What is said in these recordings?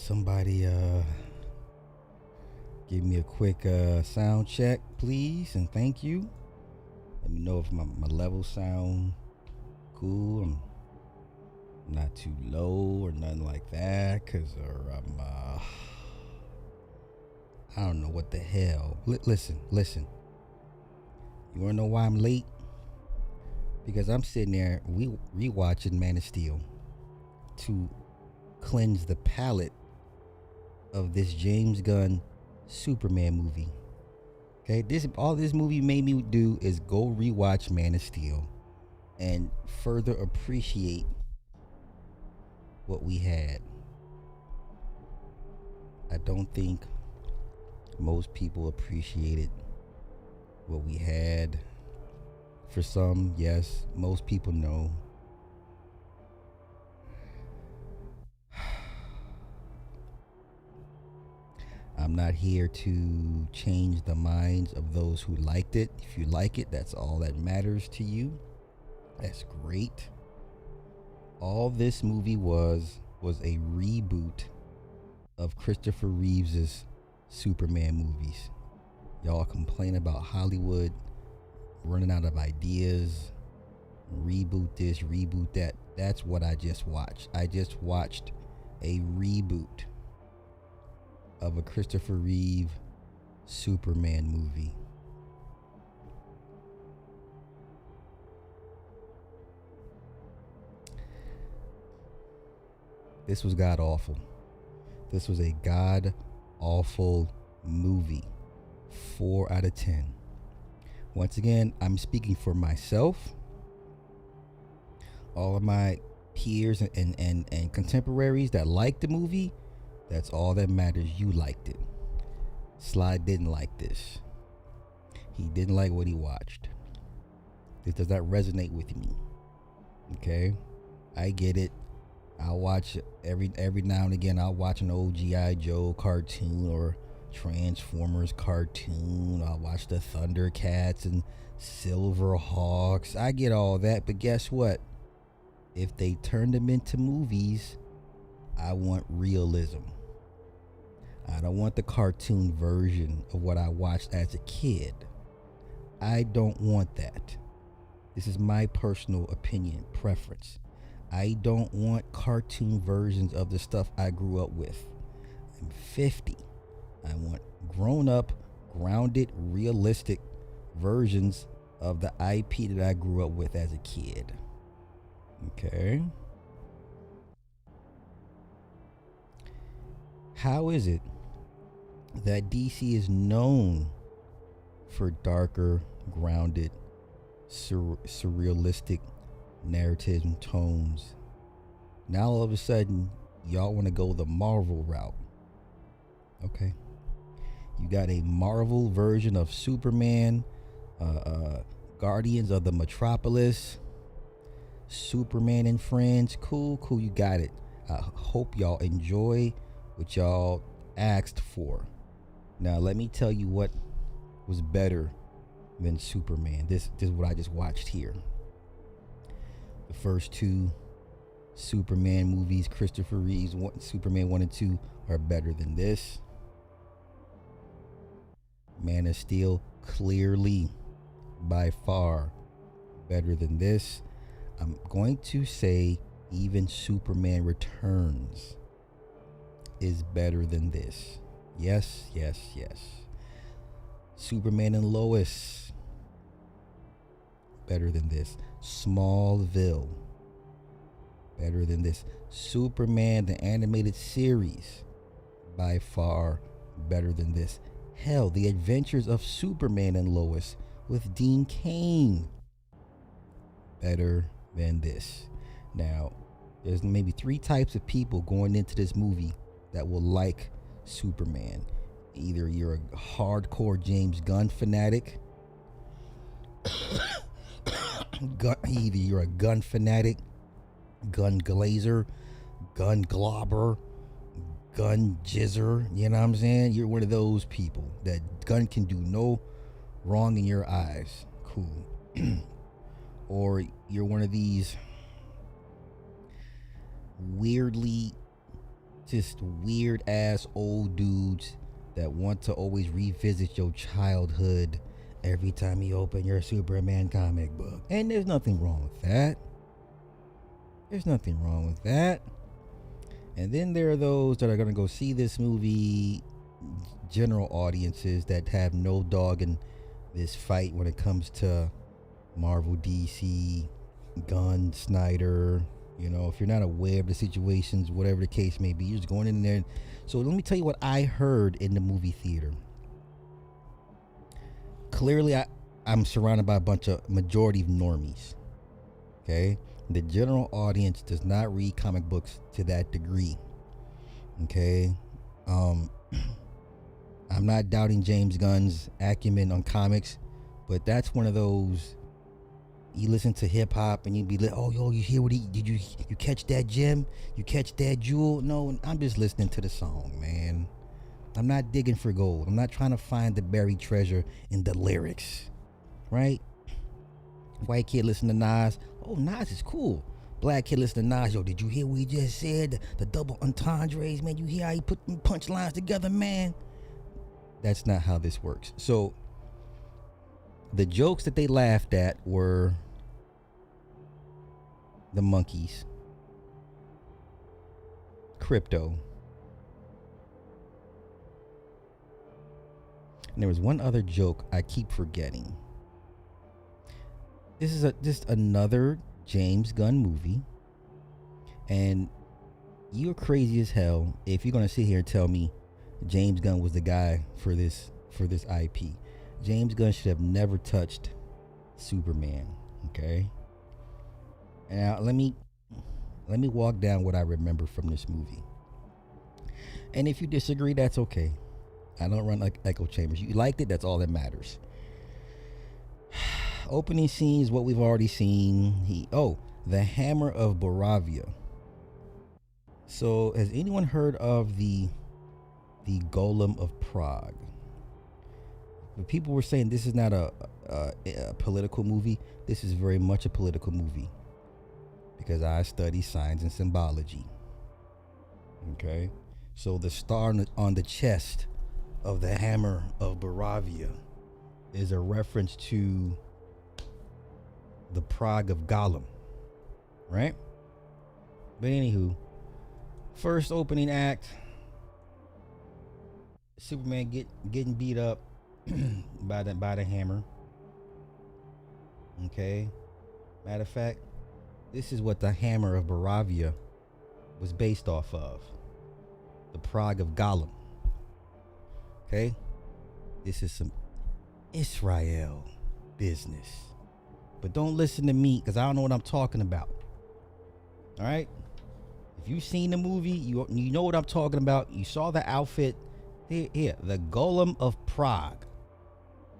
Somebody give me a quick sound check, please, and thank you. Let me know if my levels sound cool. I'm not too low or nothing like that, cause I'm I don't know what the hell. Listen. You wanna know why I'm late? Because I'm sitting there rewatching Man of Steel to cleanse the palate of this James Gunn Superman movie. Okay, all this movie made me do is go rewatch Man of Steel and further appreciate what we had. I don't think most people appreciated what we had. For some, yes, most people know. I'm not here to change the minds of those who liked it. If you like it, that's all that matters to you. That's great. All this movie was a reboot of Christopher Reeves's Superman movies. Y'all complain about Hollywood running out of ideas, reboot this, reboot that. That's what I just watched. I just watched a reboot of a Christopher Reeve Superman movie. This was god awful. This was a god awful movie. 4 out of 10. Once again, I'm speaking for myself. All of my peers and contemporaries that liked the movie, that's all that matters. You liked it. Sly didn't like this. He didn't like what he watched. This does not resonate with me. Okay? I get it. I'll watch every now and again. I'll watch an old G.I. Joe cartoon or Transformers cartoon. I'll watch the Thundercats and Silverhawks. I get all that, but guess what? If they turn them into movies, I want realism. I don't want the cartoon version of what I watched as a kid. I don't want that. This is my personal opinion, preference. I don't want cartoon versions of the stuff I grew up with. I'm 50. I want grown-up, grounded, realistic versions of the IP that I grew up with as a kid. Okay? How is it that DC is known for darker, grounded, surrealistic narratives and tones? Now all of a sudden, y'all want to go the Marvel route. Okay. You got a Marvel version of Superman, Guardians of the Metropolis, Superman and Friends. Cool, you got it. I hope y'all enjoy what y'all asked for. Now let me tell you what was better than Superman. This is what I just watched here. The first two Superman movies, Christopher Reeve's Superman 1 and 2, are better than this. Man of Steel, clearly, by far, better than this. I'm going to say even Superman Returns is better than this. Yes. Superman and Lois, better than this. Smallville, better than this. Superman, the animated series, by far better than this. Hell, The Adventures of Superman and Lois with Dean Cain, better than this. Now, there's maybe 3 types of people going into this movie that will like Superman. Either you're a hardcore James Gunn fanatic, either you're a gun fanatic, gun glazer, gun globber, gun jizzer, you know what I'm saying? You're one of those people that gun can do no wrong in your eyes. Cool. Or you're one of these weirdly just weird ass old dudes that want to always revisit your childhood every time you open your Superman comic book. And there's nothing wrong with that. There's nothing wrong with that. And then there are those that are going to go see this movie, general audiences that have no dog in this fight when it comes to Marvel, DC, Gunn, Snyder. You know, if you're not aware of the situations, whatever the case may be, you're just going in there. So let me tell you what I heard in the movie theater. Clearly, I'm surrounded by a bunch of majority of normies. Okay? The general audience does not read comic books to that degree. Okay? I'm not doubting James Gunn's acumen on comics, but that's one of those, you listen to hip hop and you'd be like, oh, yo, you hear what did you catch that gem? You catch that jewel? No, I'm just listening to the song, man. I'm not digging for gold. I'm not trying to find the buried treasure in the lyrics, right? White kid listen to Nas. Oh, Nas is cool. Black kid listen to Nas. Yo, did you hear what he just said? The double entendres, man. You hear how he put them punchlines together, man? That's not how this works. So the jokes that they laughed at were the monkeys, crypto, and there was one other joke I keep forgetting. This is just another James Gunn movie, and you're crazy as hell if you're gonna sit here and tell me James Gunn was the guy for this IP. James Gunn should have never touched Superman. Okay. Now let me walk down what I remember from this movie. And if you disagree, that's okay. I don't run like echo chambers. You liked it, that's all that matters. Opening scene is what we've already seen. The Hammer of Boravia. So has anyone heard of the Golem of Prague? But people were saying this is not a political movie. This is very much a political movie because I study signs and symbology. Okay, so the star on the chest of the Hammer of Boravia is a reference to the Prague of Gollum, right? But anywho, first opening act, Superman getting beat up by the hammer. Okay, matter of fact, this is what the Hammer of Boravia was based off of, the Prague of Gollum. Okay, this is some Israel business, but don't listen to me because I don't know what I'm talking about. All right, if you've seen the movie, you know what I'm talking about. You saw the outfit here, the Golem of Prague.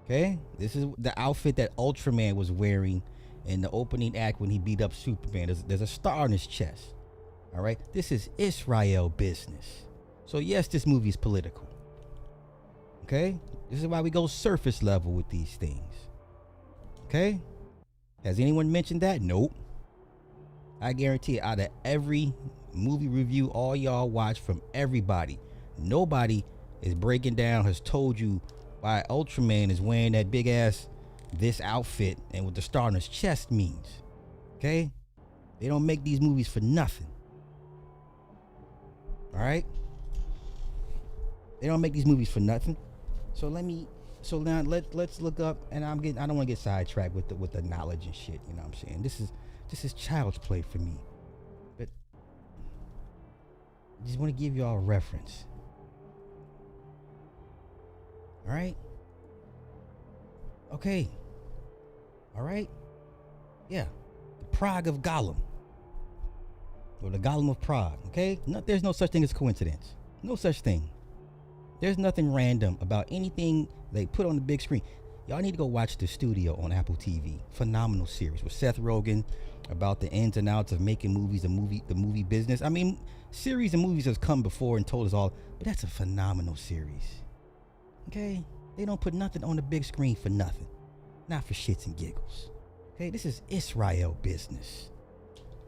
Okay, this is the outfit that Ultraman was wearing in the opening act when he beat up Superman. There's a star on his chest. All right, this is Israel business. So yes, this movie is political. Okay, this is why we go surface level with these things. Okay, has anyone mentioned that? Nope. I guarantee it, out of every movie review all y'all watch from everybody, nobody is breaking down, has told you why Ultraman is wearing that big ass this outfit and what the star on his chest means. Okay, they don't make these movies for nothing. All right, they don't make these movies for nothing. So now let's look up, and I don't want to get sidetracked with the knowledge and shit. You know what I'm saying? This is child's play for me, but I just want to give y'all a reference. All right. Okay. All right. Yeah. The Prague of Gollum. Or the Gollum of Prague. Okay. There's no such thing as coincidence. No such thing. There's nothing random about anything they put on the big screen. Y'all need to go watch The Studio on Apple TV. Phenomenal series with Seth Rogen about the ins and outs of making movies, the movie business. I mean, series and movies have come before and told us all, but that's a phenomenal series. Okay, they don't put nothing on the big screen for nothing, not for shits and giggles. Okay, this is Israel business.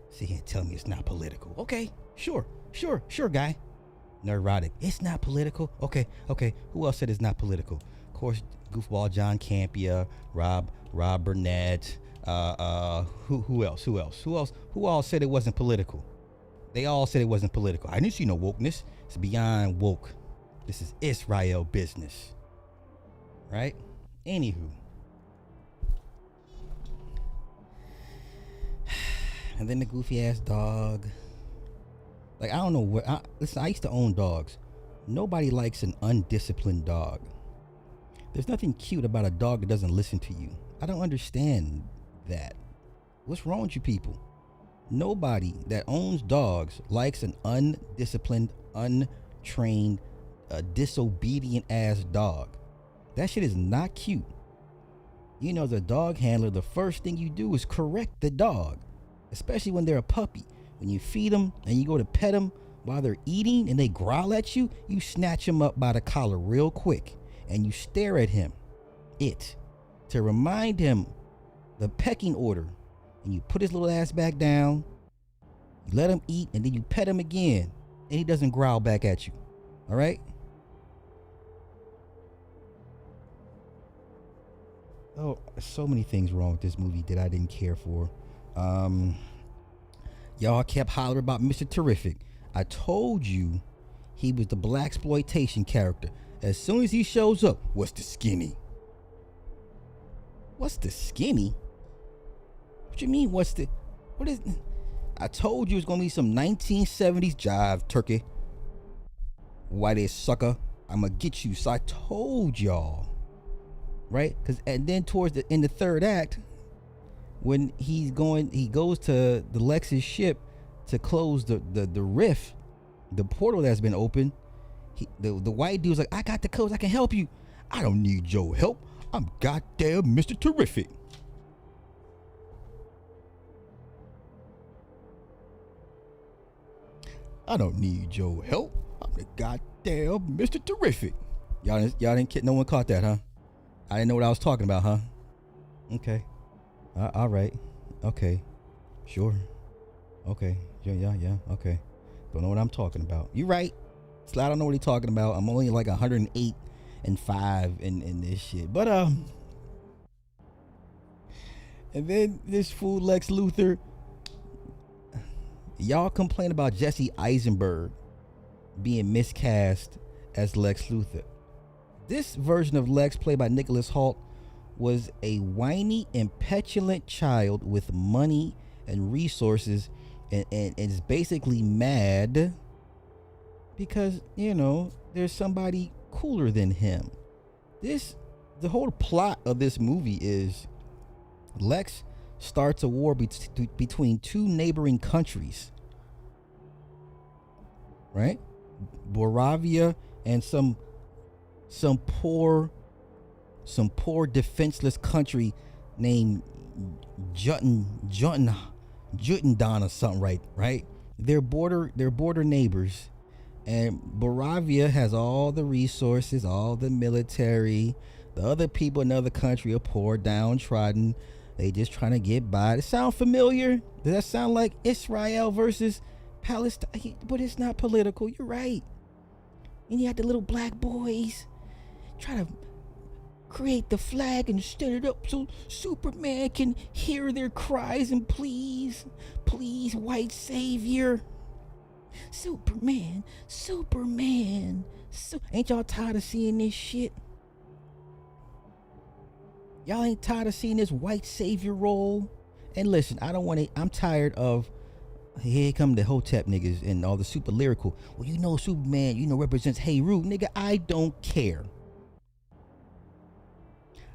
Sit here and tell me it's not political. Okay, sure, guy. Neurotic. It's not political. Okay. Who else said it's not political? Of course, goofball John Campea, Rob Burnett. Who else? Who all said it wasn't political? They all said it wasn't political. I didn't see no wokeness. It's beyond woke. This is Israel business. Right? Anywho. And then the goofy ass dog. Like, I don't know what. Listen, I used to own dogs. Nobody likes an undisciplined dog. There's nothing cute about a dog that doesn't listen to you. I don't understand that. What's wrong with you people? Nobody that owns dogs likes an undisciplined, untrained, disobedient ass dog. That shit is not cute. You know, as a dog handler, the first thing you do is correct the dog, especially when they're a puppy. When you feed them and you go to pet them while they're eating and they growl at you, you snatch them up by the collar real quick and you stare at him, to remind him the pecking order. And you put his little ass back down, you let him eat, and then you pet him again, and he doesn't growl back at you. All right? Oh, so many things wrong with this movie that I didn't care for. Y'all kept hollering about Mr. Terrific. I told you he was the blaxploitation character. As soon as he shows up, what's the skinny? What's the skinny? What you mean, what is, I told you it's gonna be some 1970s jive, turkey. White ass sucker, I'ma get you. So I told y'all, right? And then in the third act, when he goes to the Lex's ship to close the rift, the portal that's been opened. The white dude's like, I got the codes, I can help you. I don't need your help. I'm goddamn Mr. Terrific. I don't need your help. I'm the goddamn Mr. Terrific. Y'all didn't, no one caught that, huh? I didn't know what I was talking about, huh? Okay. All right. Okay. Sure. Okay. Yeah. Okay. Don't know what I'm talking about. You right. I don't know what he's talking about. I'm only like 108 and 5 in this shit. But and then this fool Lex Luthor. Y'all complain about Jesse Eisenberg being miscast as Lex Luthor. This version of Lex, played by Nicholas Hoult, was a whiny and petulant child with money and resources, and is basically mad because, you know, there's somebody cooler than him. The whole plot of this movie is Lex starts a war between two neighboring countries, right? Boravia and some poor defenseless country named Jutendon or something, right? They're border neighbors, and Boravia has all the resources, all the military. The other people in the other country are poor, downtrodden. They just trying to get by. Does it sound familiar? Does that sound like Israel versus Palestine? But it's not political. You're right. And you had the little black boys try to create the flag and stand it up so Superman can hear their cries and please, white savior. Superman. Ain't y'all tired of seeing this shit? Y'all ain't tired of seeing this white savior role? And listen, I'm tired of, here come the Hotep niggas and all the super lyrical. Well, you know Superman, represents Heru. Nigga, I don't care.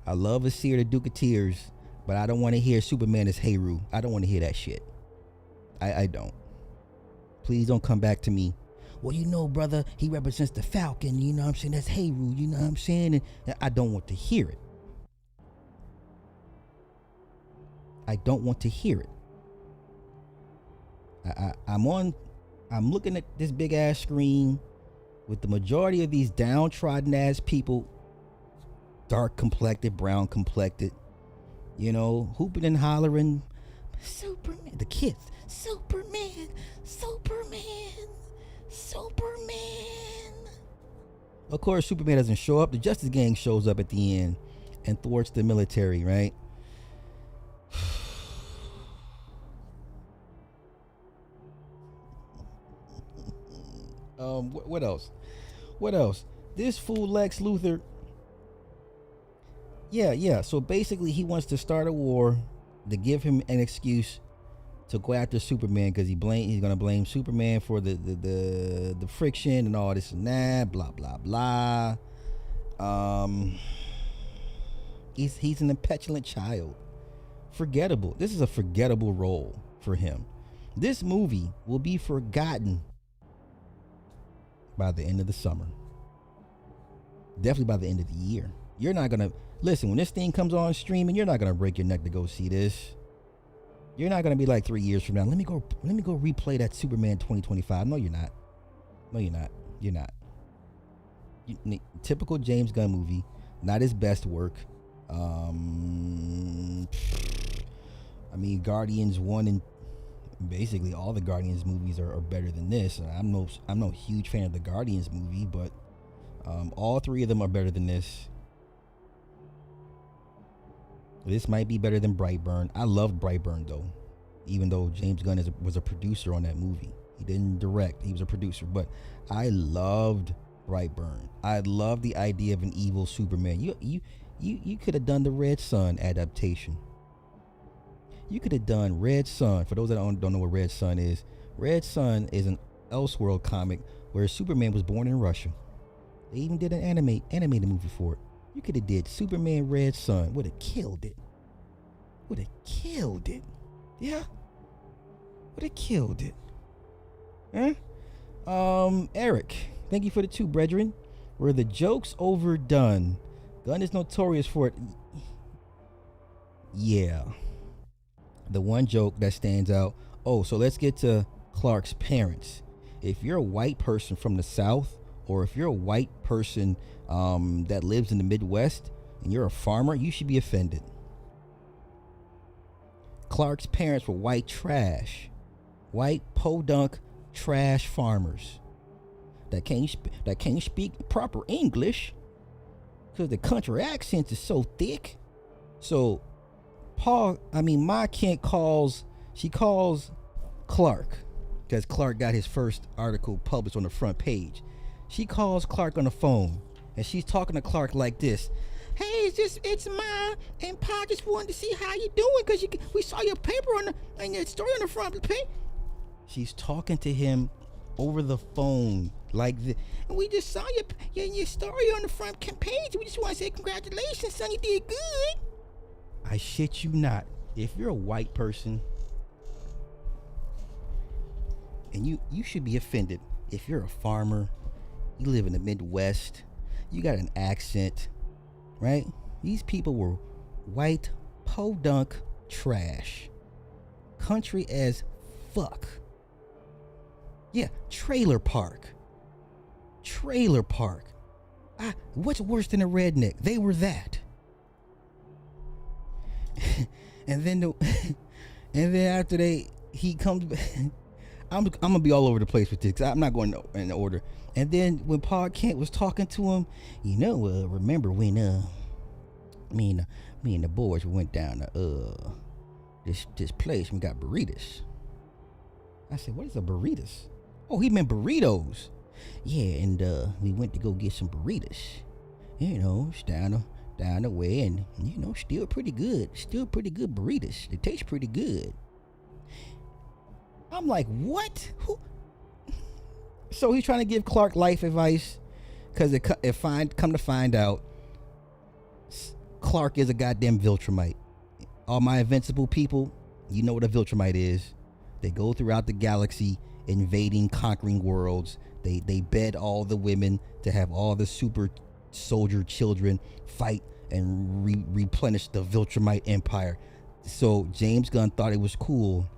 I love a seer the Duke of Tears, but I don't want to hear Superman as Heru. I don't want to hear that shit. I don't. Please don't come back to me. Well, brother, he represents the Falcon, you know what I'm saying? That's Heru, you know what I'm saying? And I don't want to hear it. I don't want to hear it. I'm looking at this big ass screen with the majority of these downtrodden ass people, dark complected, brown complected, hooping and Superman, the kids, Superman, Superman. Of course, Superman doesn't show up. The Justice Gang shows up at the end and thwarts the military, right? What else? What else? This fool Lex Luthor. Yeah. So basically, he wants to start a war to give him an excuse to go after Superman because he's gonna blame Superman for the friction and all this and that, blah blah blah. He's an petulant child. Forgettable. This is a forgettable role for him. This movie will be forgotten by the end of the summer. Definitely by the end of the year. You're not gonna listen when this thing comes on streaming. You're not gonna break your neck to go see this. You're not gonna be like 3 years from now. Let me go replay that Superman 2025. No, you're not. No, you're not. You're not. Typical James Gunn movie. Not his best work. I mean, Guardians 1 and basically all the Guardians movies are better than this. I'm no huge fan of the Guardians movie, but all three of them are better than this. This might be better than Brightburn. I loved Brightburn though, even though James Gunn was a producer on that movie. He didn't direct; he was a producer. But I loved Brightburn. I loved the idea of an evil Superman. You could have done the Red Sun adaptation. You could have done Red Sun. For those that don't know what Red Sun is an Elseworld comic where Superman was born in Russia. They even did an animated movie for it. You could have did Superman Red Sun. Would have killed it. Yeah. Would have killed it. Eric, thank you for the 2, brethren. Were the jokes overdone? Gunn is notorious for it. Yeah. The one joke that stands out. Oh, so let's get to Clark's parents. If you're a white person from the South, or if you're a white person that lives in the Midwest and you're a farmer, you should be offended. Clark's parents were white trash, white podunk trash farmers that can't speak proper English because the country accent is so thick. So Ma Kent calls Clark, because Clark got his first article published on the front page. She calls Clark on the phone and she's talking to Clark like this. Hey, it's Ma and Pa just wanted to see how you doing because we saw your paper and your story on the front page. She's talking to him over the phone like this. And we just saw your story on the front page. We just want to say congratulations, son, you did good. I shit you not. If you're a white person, and you should be offended. If you're a farmer, you live in the Midwest, you got an accent, right? These people were white podunk trash. Country as fuck. Yeah, trailer park. What's worse than a redneck? They were that. and then after he comes I'm gonna be all over the place with this because I'm not going in order. And then when Pa Kent was talking to him, remember when me and the boys went down to this place and we got burritos. I said, what is a burritos? Oh, he meant burritos. Yeah, and we went to go get some burritos. It's down the way, and still pretty good burritos. They taste pretty good. I'm like, what? Who? So he's trying to give Clark life advice because come to find out, Clark is a goddamn Viltrumite. All my invincible people, you know what a Viltrumite is. They go throughout the galaxy, invading, conquering worlds. They bed all the women to have all the super soldier children fight and replenish the Viltrumite empire. So James Gunn thought it was cool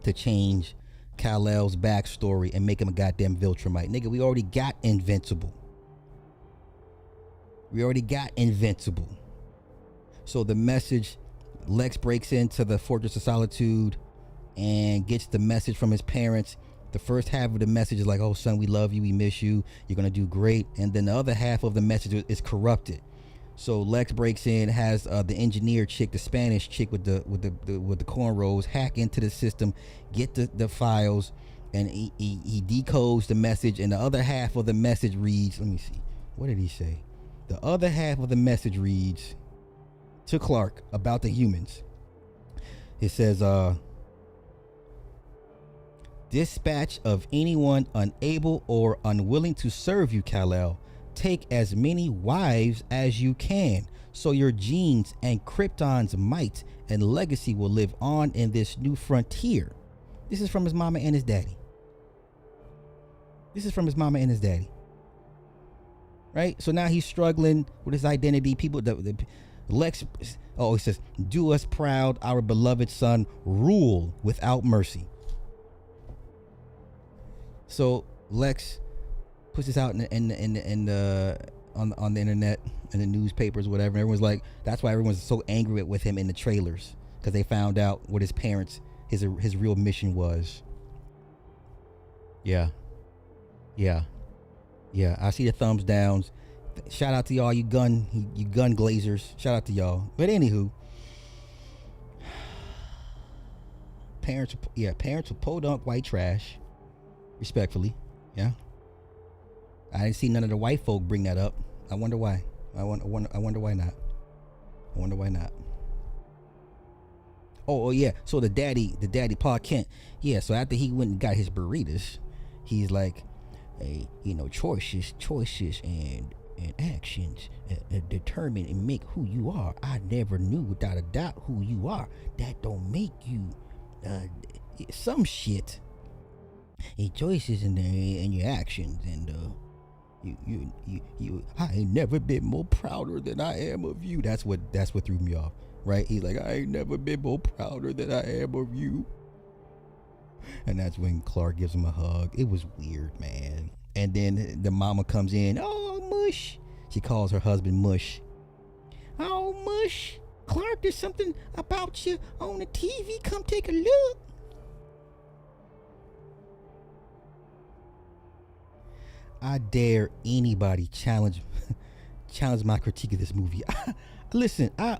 to change Kal-El's backstory and make him a goddamn Viltrumite. Nigga, we already got Invincible. So the message, Lex breaks into the Fortress of Solitude and gets the message from his parents. The first half of the message is like, oh son, we love you, we miss you, you're gonna do great. And then the other half of the message is corrupted. So Lex breaks in, has the engineer chick, the Spanish chick with the cornrows, hack into the system, get the files, and he decodes the message. And the other half of the message reads, let me see, what did he say? The other half of the message reads to Clark about the humans. It says, dispatch of anyone unable or unwilling to serve you, Kal-El. Take as many wives as you can, so your genes and Krypton's might and legacy will live on in this new frontier. This is from his mama and his daddy. Right? So now he's struggling with his identity. People, Lex, he says, do us proud, our beloved son, rule without mercy. So Lex puts this out on the internet and the newspapers, whatever. And everyone's like, that's why everyone's so angry with him in the trailers, because they found out what his parents, his real mission was. Yeah. I see the thumbs downs. Shout out to y'all, you gun glazers. Shout out to y'all. But anywho, parents are podunk white trash. Respectfully, yeah. I didn't see none of the white folk bring that up. I wonder why. I wonder why not. Oh yeah. So the daddy, Pa Kent. Yeah. So after he went and got his burritos, he's like, hey, choices and actions determine and make who you are. I never knew without a doubt who you are. That don't make you some shit. Your choices and your actions, and you I ain't never been more prouder than I am of you. That's what threw me off, right? He's like, I ain't never been more prouder than I am of you. And that's when Clark gives him a hug. It was weird, man. And then the mama comes in. Oh, Mush. She calls her husband Mush. Oh, Mush. Clark, there's something about you on the TV. Come take a look. I dare anybody challenge my critique of this movie. Listen, I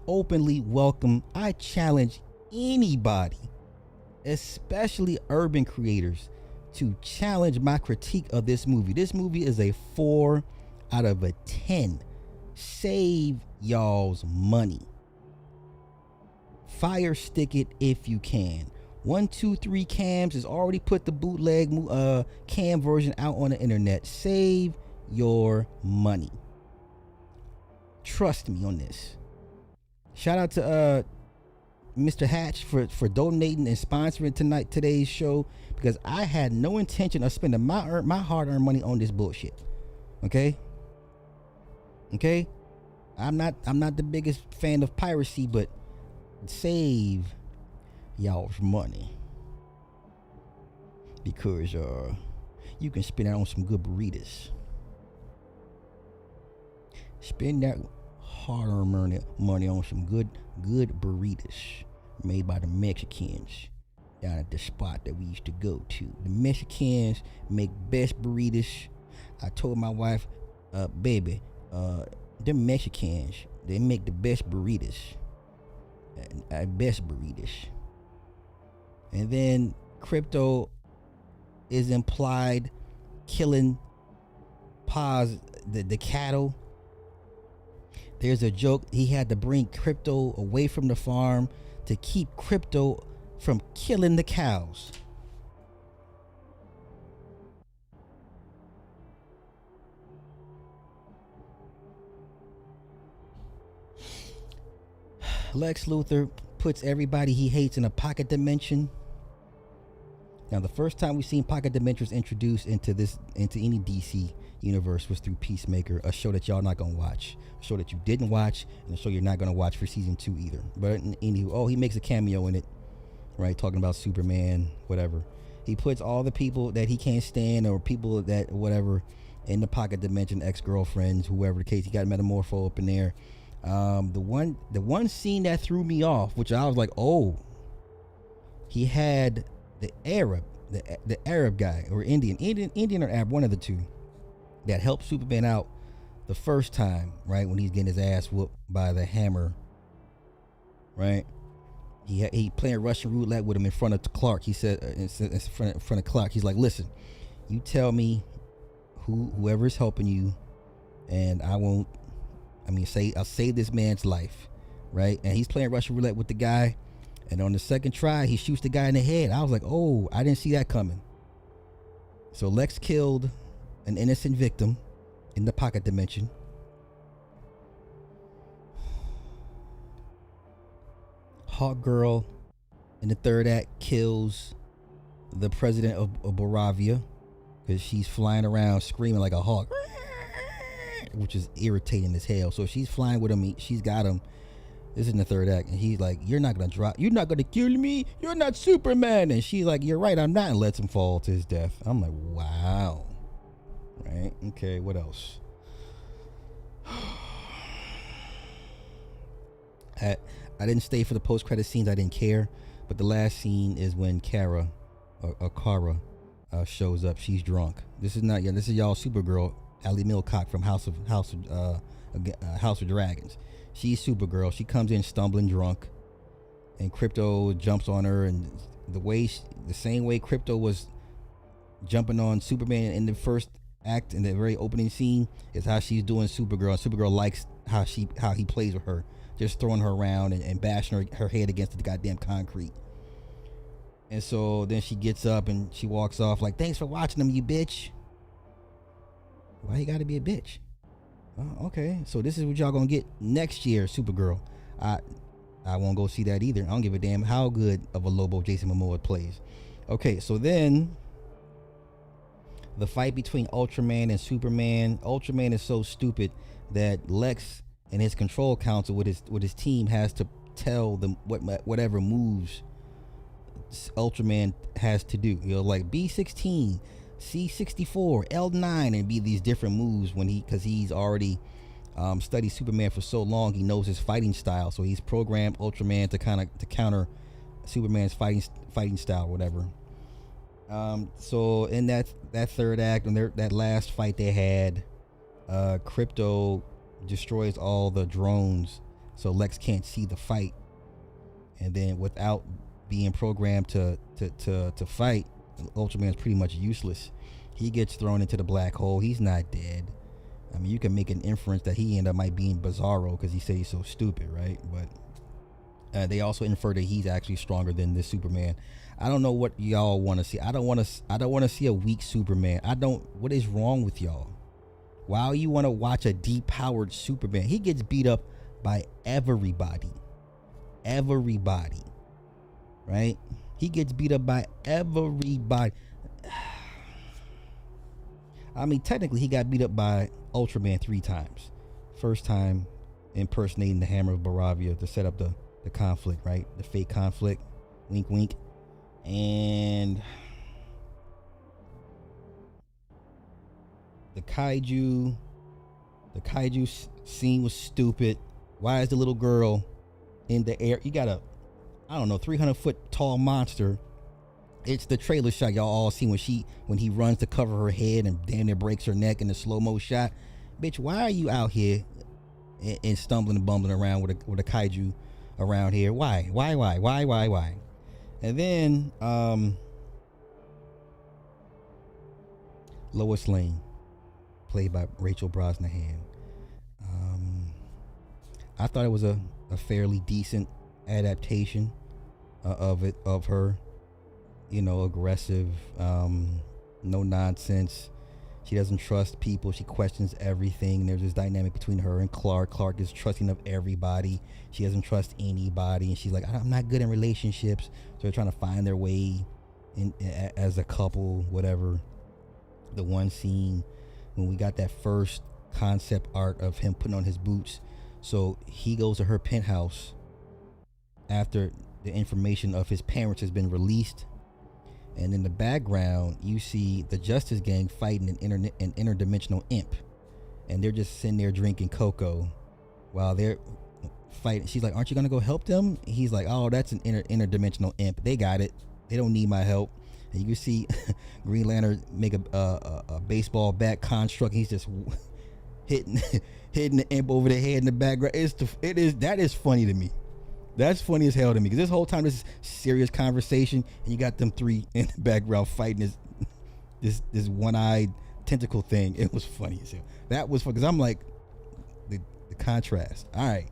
challenge anybody, especially urban creators, to challenge my critique of this movie. This movie is a 4 out of a 10. Save y'all's money. Fire stick it if you can. 123 Cams has already put the bootleg cam version out on the internet. Save your money. Trust me on this. Shout out to Mr. Hatch for donating and sponsoring today's show, because I had no intention of spending my hard-earned money on this bullshit. Okay? I'm not the biggest fan of piracy, but save y'all's money, because you can spend that on some good burritos. Spend that hard-earned money on some good burritos made by the Mexicans down at the spot that we used to go to. The Mexicans make best burritos. I told my wife, baby, the Mexicans, they make the best burritos. Best burritos. And then Crypto is implied killing Pa's the cattle. There's a joke, he had to bring Crypto away from the farm to keep Crypto from killing the cows. Lex Luthor puts everybody he hates in a pocket dimension. Now, the first time we've seen pocket dimensions introduced into any DC universe was through Peacemaker, a show that y'all not gonna watch, a show that you didn't watch, and a show you're not gonna watch for season 2 either. But anywho, he makes a cameo in it, right? Talking about Superman, whatever. He puts all the people that he can't stand, or people that whatever, in the pocket dimension, ex-girlfriends, whoever the case. He got Metamorpho up in there. The one scene that threw me off, which I was like, oh, he had the Arab, the Arab guy or Indian or Arab, one of the two, that helped Superman out the first time, right, when he's getting his ass whooped by the Hammer, right? He playing Russian roulette with him in front of Clark. He said in front of Clark, he's like, listen, you tell me whoever's helping you, and I'll save this man's life, right? And he's playing Russian roulette with the guy, and on the second try, he shoots the guy in the head. I was like, oh, I didn't see that coming. So Lex killed an innocent victim in the pocket dimension. Hawk Girl in the third act kills the president of Boravia because she's flying around screaming like a hawk, which is irritating as hell. So she's flying with him. She's got him. This is in the third act, and he's like, you're not gonna kill me, you're not Superman. And she's like, you're right, I'm not, and lets him fall to his death. I'm like, wow. Right? Okay, what else? I didn't stay for the post-credit scenes. I didn't care. But the last scene is when Kara shows up. She's drunk. This is y'all Supergirl, Ally Milcock from House of Dragons. She's Supergirl. She comes in stumbling drunk, and Krypto jumps on her. And the same way Krypto was jumping on Superman in the first act, in the very opening scene, is how she's doing Supergirl. Supergirl likes how he plays with her. Just throwing her around and bashing her head against the goddamn concrete. And so then she gets up and she walks off like, thanks for watching them, you bitch. Why you gotta be a bitch? Oh, okay, so this is what y'all gonna get next year, Supergirl. I won't go see that either. I don't give a damn how good of a Lobo Jason Momoa plays. Okay, so then the fight between Ultraman and Superman. Ultraman is so stupid that Lex and his control council with his team has to tell them whatever moves Ultraman has to do. Like B16, C64, L9, and be these different moves because he's already studied Superman for so long. He knows his fighting style, so he's programmed Ultraman to counter Superman's fighting style, whatever. So in that third act, and that last fight they had, Krypto destroys all the drones, so Lex can't see the fight. And then without being programmed to fight, Ultraman's pretty much useless. He gets thrown into the black hole. He's not dead. I mean, you can make an inference that he ended up might being Bizarro because he said he's so stupid, right? But they also infer that he's actually stronger than this Superman. I don't know what y'all want to see. I don't want to see a weak Superman. What is wrong with y'all? Why you want to watch a depowered Superman? He gets beat up by everybody, right? He gets beat up by everybody. I mean, technically, he got beat up by Ultraman 3 times. First time impersonating the Hammer of Boravia to set up the conflict, right? The fake conflict. Wink, wink. And the kaiju scene was stupid. Why is the little girl in the air? You got a, 300-foot tall monster. It's the trailer shot y'all all seen when he runs to cover her head and damn near breaks her neck in the slow-mo shot. Bitch, why are you out here and stumbling and bumbling around with a kaiju around here? Why? And then Lois Lane, played by Rachel Brosnahan. I thought it was a fairly decent adaptation of her. Aggressive, no nonsense. She doesn't trust people. She questions everything. There's this dynamic between her and Clark. Clark is trusting of everybody. She doesn't trust anybody, and she's like, I'm not good in relationships. So they're trying to find their way in as a couple, whatever. The one scene when we got that first concept art of him putting on his boots, so he goes to her penthouse after the information of his parents has been released. And in the background, you see the Justice Gang fighting an interdimensional imp. And they're just sitting there drinking cocoa while they're fighting. She's like, aren't you going to go help them? He's like, oh, that's an interdimensional imp. They got it. They don't need my help. and you can see Green Lantern make a baseball bat construct. He's just hitting hitting the imp over the head in the background. That is funny to me. That's funny as hell to me, because this whole time this is serious conversation, and you got them three in the background fighting this one-eyed tentacle thing. It was funny as hell. That was fun, because I'm like, the contrast. All right,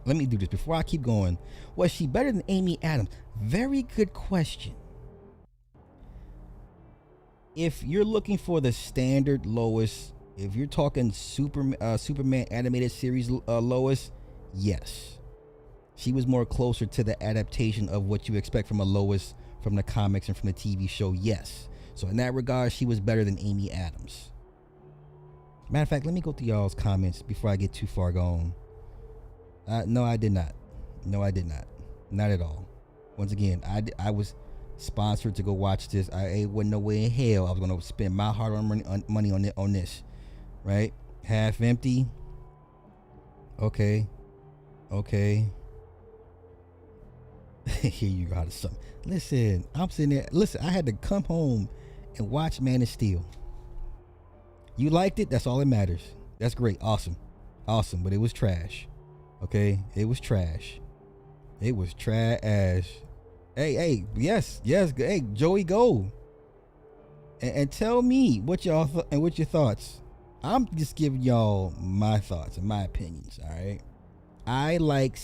let me do this before I keep going. Was she better than Amy Adams? Very good question. If you're looking for the standard Lois, if you're talking Superman animated series Lois, yes. She was more closer to the adaptation of what you expect from a Lois from the comics and from the TV show, yes. So in that regard, she was better than Amy Adams. Matter of fact, let me go through y'all's comments before I get too far gone. No, I did not. No, I did not. Not at all. Once again, I was sponsored to go watch this. I wasn't no way in hell I was going to spend my hard-earned money on this. Right? Half empty. Okay. Here you got something. Listen, I'm sitting there. Listen, I had to come home and watch Man of Steel. You liked it? That's all that matters. That's great. Awesome. But it was trash. Okay? It was trash. It was trash. Hey, yes. Hey, Joey, go. And tell me what y'all and what your thoughts. I'm just giving y'all my thoughts and my opinions, all right? I like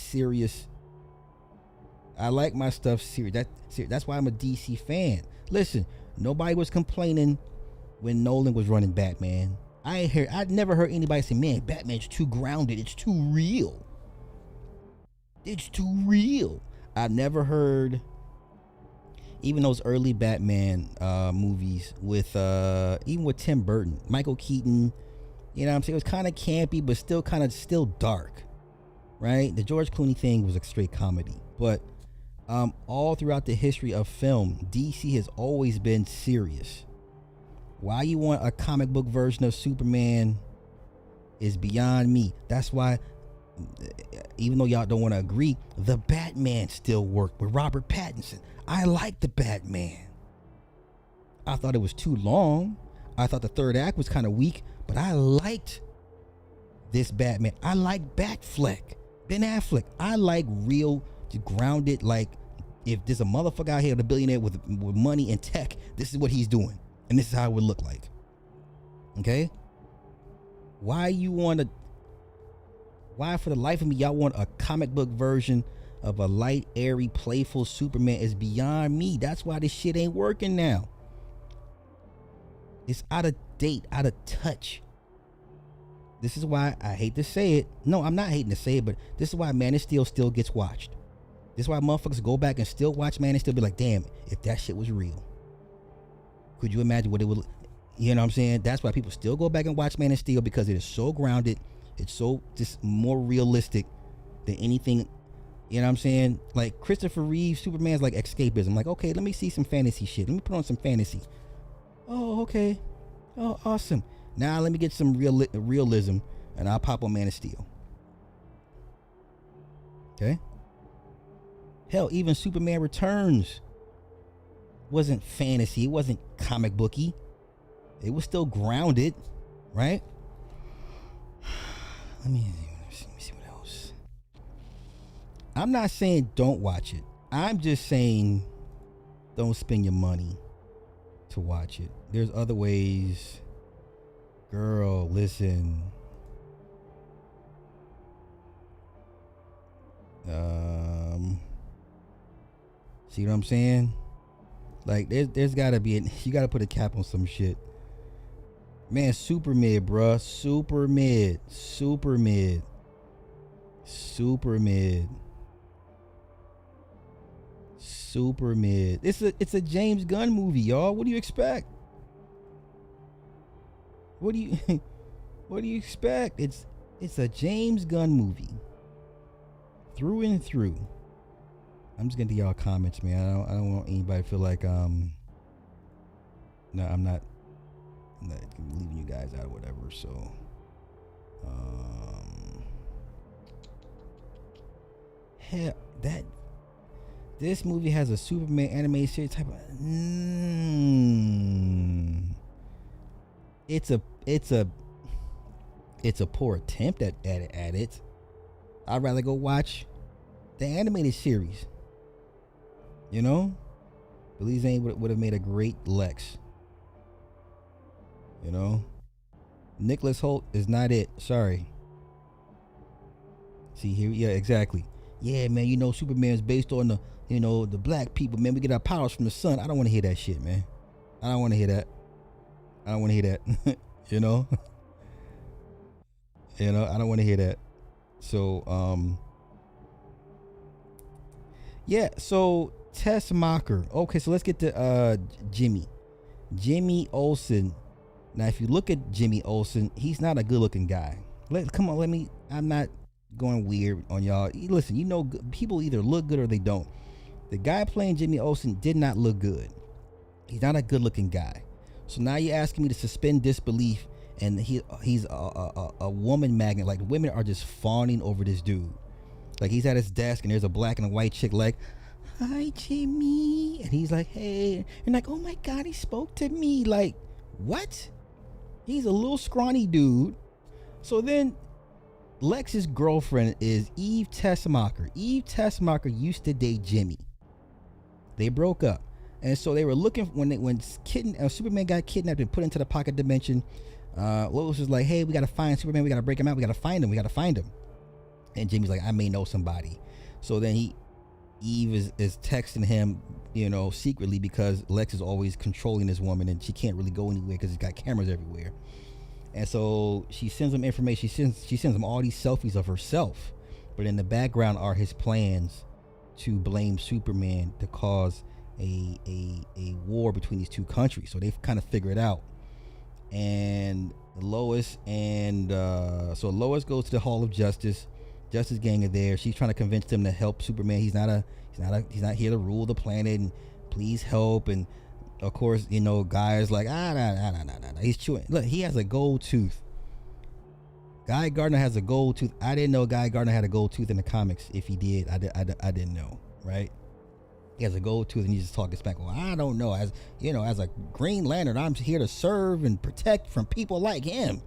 my stuff serious. That's why I'm a DC fan. Listen, nobody was complaining when Nolan was running Batman. I'd never heard anybody say, man, Batman's too grounded. It's too real. I've never heard, even those early Batman movies with even with Tim Burton, Michael Keaton, you know what I'm saying? It was kind of campy, but still dark, right? The George Clooney thing was a straight comedy, but all throughout the history of film, DC has always been serious. Why you want a comic book version of Superman is beyond me. That's why, even though y'all don't want to agree, the Batman still worked with Robert Pattinson. I like the Batman. I thought it was too long. I thought the third act was kind of weak, but I liked this Batman. I like Batfleck, Ben Affleck. I like real, grounded, like, if there's a motherfucker out here, the billionaire with money and tech, this is what he's doing. And this is how it would look like. Okay? Why for the life of me y'all want a comic book version of a light, airy, playful Superman is beyond me. That's why this shit ain't working now. It's out of date, out of touch. This is why I hate to say it. No, I'm not hating to say it, but this is why Man of Steel still gets watched. This is why motherfuckers go back and still watch Man of Steel, be like, damn, if that shit was real. Could you imagine what it would, you know what I'm saying? That's why people still go back and watch Man of Steel, because it is so grounded. It's so just more realistic than anything, you know what I'm saying? Like Christopher Reeve, Superman's like escapism. Like, okay, let me see some fantasy shit. Let me put on some fantasy. Oh, okay. Oh, awesome. Now let me get some realism, and I'll pop on Man of Steel. Okay? Hell, even Superman Returns wasn't fantasy. It wasn't comic booky. It was still grounded, right? Let me see what else. I'm not saying don't watch it. I'm just saying don't spend your money to watch it. There's other ways. Girl, listen. See what I'm saying? Like, there's gotta be you gotta put a cap on some shit. Man, super mid, bruh. Super mid. It's a James Gunn movie, y'all. What do you expect? What do you expect? It's a James Gunn movie. Through and through. I'm just getting to y'all comments, man. I don't want anybody to feel like no, I'm not leaving you guys out or whatever. So hell, This movie has a Superman animated series type of. It's a poor attempt at it. I'd rather go watch the animated series. You know, Billy Zane would have made a great Lex. You know, Nicholas Hoult is not it. Sorry. See here, yeah, exactly. Yeah, man. You know, Superman is based on the black people. Man, we get our powers from the sun. I don't want to hear that shit, man. I don't want to hear that. You know. I don't want to hear that. So, yeah. So Tess Mocker. Okay, so let's get to Jimmy Olsen. Now, if you look at Jimmy Olsen, he's not a good-looking guy. I'm not going weird on y'all. Listen, people either look good or they don't. The guy playing Jimmy Olsen did not look good. He's not a good-looking guy. So now you're asking me to suspend disbelief, and he's a woman magnet. Like, women are just fawning over this dude. Like, he's at his desk, and there's a black and a white chick like, "Hi, Jimmy," and he's like, "Hey," and like, "Oh my God, he spoke to me." Like, what? He's a little scrawny dude. So then Lex's girlfriend is Eve Tessmacher. Eve Tessmacher used to date Jimmy. They broke up. And so they were looking when Superman got kidnapped and put into the pocket dimension. Lois was like, "Hey, we gotta find Superman. We gotta break him out. We gotta find him. And Jimmy's like, "I may know somebody." So then Eve is texting him, secretly, because Lex is always controlling this woman and she can't really go anywhere because he's got cameras everywhere. And so she sends him information. She sends him all these selfies of herself, but in the background are his plans to blame Superman to cause a war between these two countries. So they've kind of figured it out. And Lois goes to the Hall of Justice. Justice Gang are there. She's trying to convince them to help Superman. He's not here to rule the planet, and please help. And of course, Guy's like, nah. He's chewing. Look, he has a gold tooth. Guy Gardner has a gold tooth. I didn't know Guy Gardner had a gold tooth in the comics. If he did, I didn't know, right? He has a gold tooth, and he's just talking smack. Well, I don't know. As a Green Lantern, I'm here to serve and protect from people like him.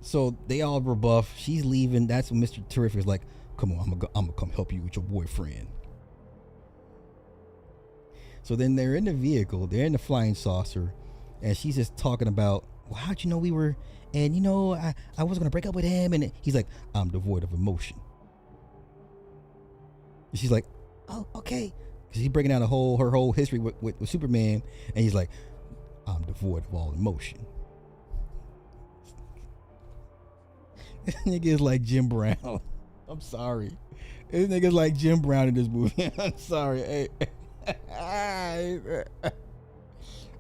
So they all rebuff. She's leaving. That's when Mr. Terrific is like, "Come on, I'm gonna come help you with your boyfriend." So then they're in the vehicle. They're in the flying saucer, and she's just talking about, "Well, how'd you know we were?" And I was gonna break up with him. And he's like, "I'm devoid of emotion." And she's like, "Oh, okay." Because he's breaking down her whole history with Superman, and he's like, "I'm devoid of all emotion." This nigga is like Jim Brown. I'm sorry. This nigga is like Jim Brown in this movie. I'm sorry. Hey.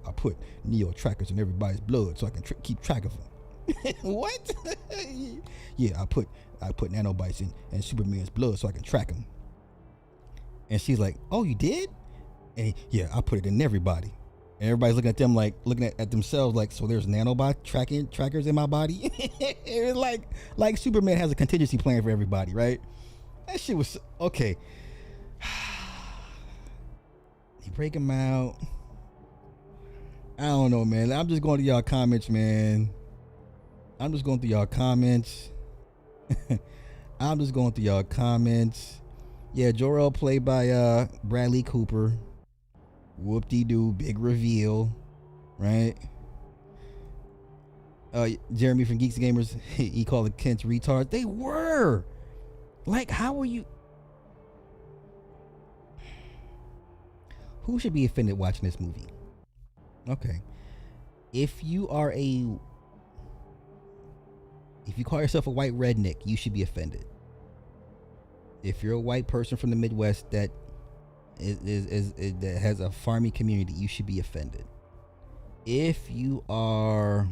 I put Neo trackers in everybody's blood so I can keep track of them. What? Yeah, I put nanobites in Superman's blood so I can track him. And she's like, "Oh, you did?" And yeah, I put it in everybody. And everybody's looking at them looking at themselves like, so there's nanobot trackers in my body. It's like Superman has a contingency plan for everybody, right? That shit was okay. They break him out. I don't know, man. I'm just going to y'all comments, man. I'm just going through y'all comments. Yeah, Jor-El played by Bradley Cooper. Whoop-de-doo, big reveal, right? Jeremy from Geeks and Gamers, he called the Kents retards. They were! Like, how are you? Who should be offended watching this movie? Okay. If you call yourself a white redneck, you should be offended. If you're a white person from the Midwest that that has a farming community, you should be offended. If you're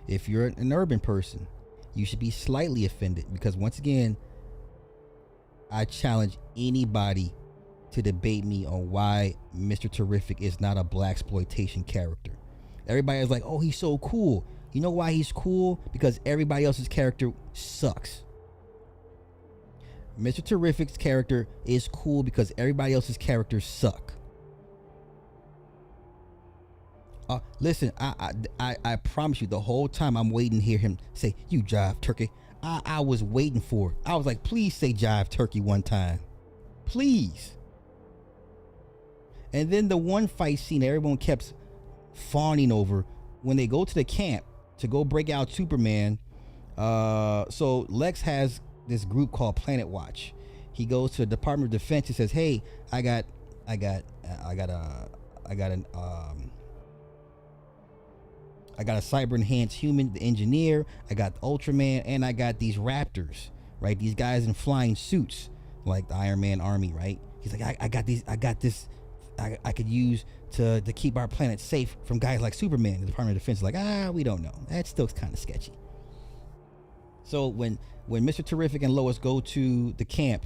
an urban person, you should be slightly offended, because once again, I challenge anybody to debate me on why Mr. Terrific is not a blaxploitation character. Everybody is like, "Oh, he's so cool." You know why he's cool? Because everybody else's character sucks. Mr. Terrific's character is cool because everybody else's characters suck. Listen, I promise you, the whole time I'm waiting to hear him say, "You jive turkey." I was waiting for it. I was like, please say jive turkey one time. Please. And then the one fight scene everyone kept fawning over, when they go to the camp to go break out Superman. So Lex has this group called Planet Watch. He goes to the Department of Defense and says, "Hey, I got a cyber enhanced human, the engineer. I got Ultraman, and I got these Raptors, right? These guys in flying suits, like the Iron Man army, right?" He's like, I got this. I could use to keep our planet safe from guys like Superman. The Department of Defense is like, we don't know. That's still kind of sketchy. So when Mr. Terrific and Lois go to the camp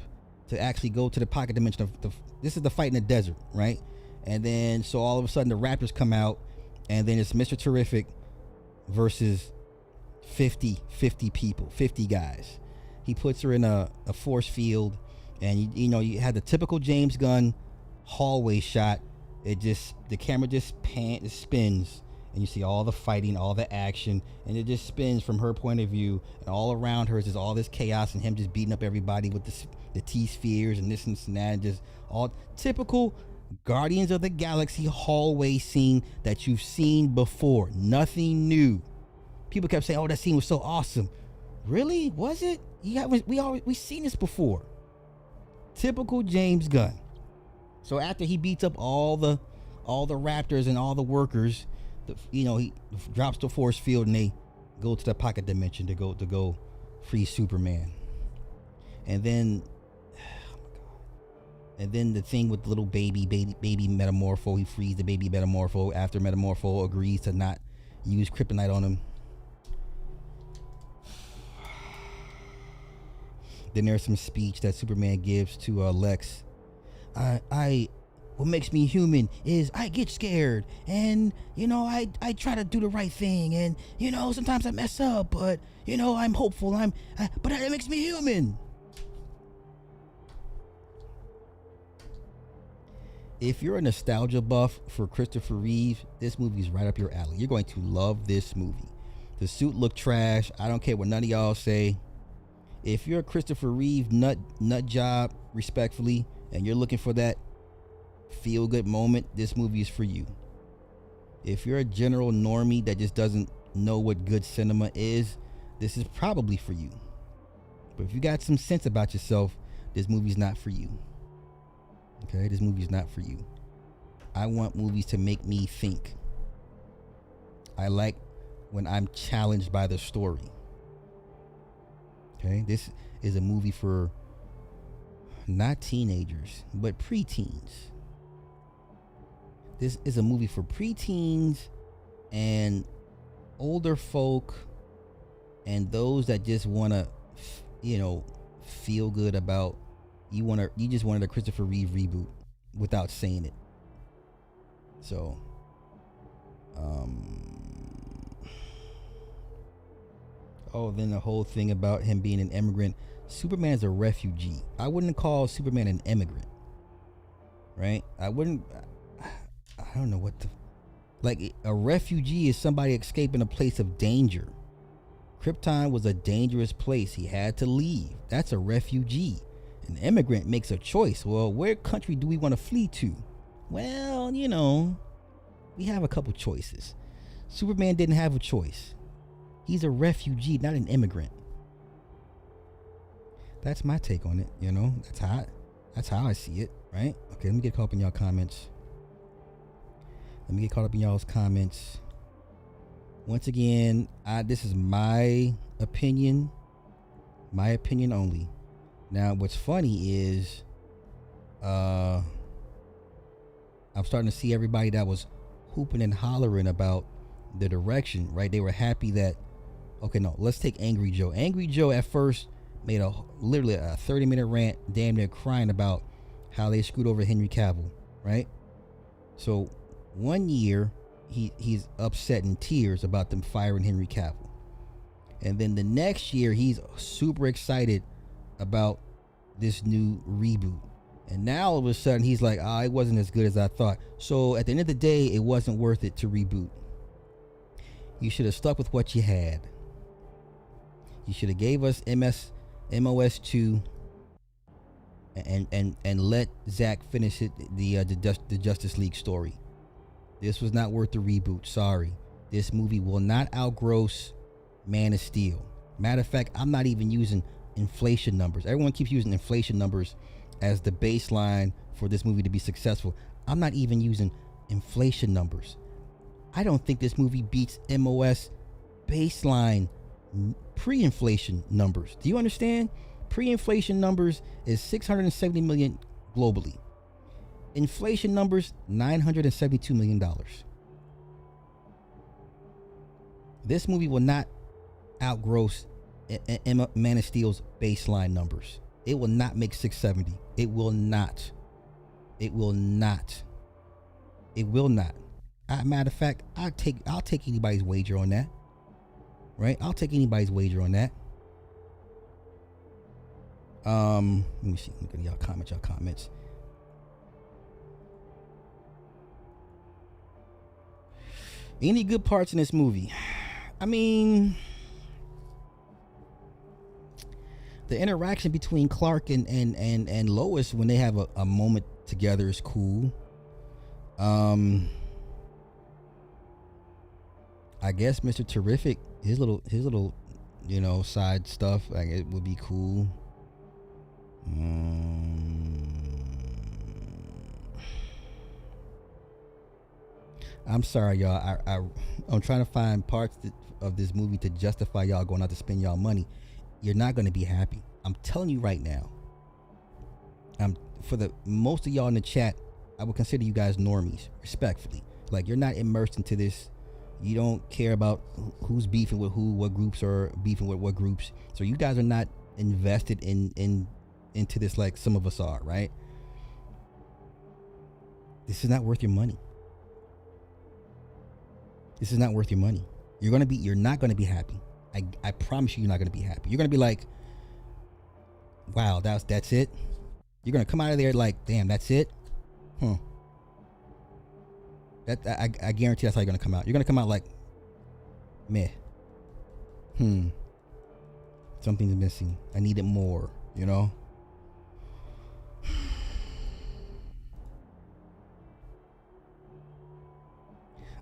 to actually go to the pocket dimension of this is the fight in the desert, right? And then so all of a sudden the Raptors come out, and then it's Mr. Terrific versus 50 people, 50 guys. He puts her in a force field, and you had the typical James Gunn hallway shot. The camera just spins, and you see all the fighting, all the action, and it just spins from her point of view, and all around her is just all this chaos and him just beating up everybody with the T-spheres and this and that, and just all typical Guardians of the Galaxy hallway scene that you've seen before. Nothing new. People kept saying, "Oh, that scene was so awesome." Really? Was it? We seen this before. Typical James Gunn. So after he beats up all the Raptors and all the workers, he drops the force field, and they go to the pocket dimension to go free Superman. And then the thing with the little baby Metamorpho, he frees the baby Metamorpho after Metamorpho agrees to not use kryptonite on him. Then there's some speech that Superman gives to Lex. What makes me human is I get scared, and I try to do the right thing, and sometimes I mess up, but I'm hopeful. But that makes me human. If you're a nostalgia buff for Christopher Reeve, this movie's right up your alley. You're going to love this movie. The suit looked trash. I don't care what none of y'all say. If you're a Christopher Reeve nut job, respectfully, and you're looking for that feel good moment, this movie is for you. If you're a general normie that just doesn't know what good cinema is, this is probably for you. But if you got some sense about yourself, this movie's not for you. Okay, this movie's not for you. I want movies to make me think. I like when I'm challenged by the story. Okay, this is a movie for not teenagers, but preteens. This is a movie for preteens and older folk and those that just want to, feel good about. You just wanted a Christopher Reeve reboot without saying it. So, then the whole thing about him being an immigrant. Superman is a refugee. I wouldn't call Superman an immigrant, right? I don't know what a refugee is somebody escaping a place of danger. Krypton was a dangerous place. He had to leave. That's a refugee. An immigrant makes a choice. Well, where country do we want to flee to? Well, we have a couple choices. Superman didn't have a choice. He's a refugee, not an immigrant. That's my take on it. That's how I see it, right? Okay, let me get caught up in y'all comments. Once again, this is my opinion only. Now, what's funny is, I'm starting to see everybody that was hooping and hollering about the direction, right? They were happy that, let's take Angry Joe. Angry Joe at first made literally a 30-minute rant, damn near crying about how they screwed over Henry Cavill, right? So 1 year he's upset in tears about them firing Henry Cavill. And then the next year, he's super excited about this new reboot. And now all of a sudden, he's like, it wasn't as good as I thought. So at the end of the day, it wasn't worth it to reboot. You should have stuck with what you had. You should have gave us MOS 2 and let Zack finish it, the Justice League story. This was not worth the reboot. Sorry. This movie will not outgross Man of Steel. Matter of fact, I'm not even using inflation numbers. Everyone keeps using inflation numbers as the baseline for this movie to be successful. I'm not even using inflation numbers. I don't think this movie beats MOS baseline pre-inflation numbers. Do you understand? Pre-inflation numbers is 670 million globally. Inflation numbers, $972 million. This movie will not outgross Man of Steel's baseline numbers. It will not make 670. It will not. It will not. It will not. Matter of fact, I'll take anybody's wager on that. Right? I'll take anybody's wager on that. Let me see. Look at y'all comments. Any good parts in this movie? I mean, the interaction between Clark and Lois when they have a moment together is cool. I guess Mr. Terrific, his little side stuff, like, it would be cool. I'm sorry, y'all. I'm trying to find parts of this movie to justify y'all going out to spend y'all money. You're not going to be happy. I'm telling you right now. For the most of y'all in the chat, I would consider you guys normies, respectfully. Like, you're not immersed into this. You don't care about who's beefing with who, what groups are beefing with what groups. So you guys are not invested into this like some of us are, right? This is not worth your money. This is not worth your money. You're not gonna be happy. I promise you're not gonna be happy. You're gonna be like, wow, that's it. You're gonna come out of there like, damn, that's it. I guarantee that's how you're gonna come out. You're gonna come out like, meh. Something's missing. I needed more, you know?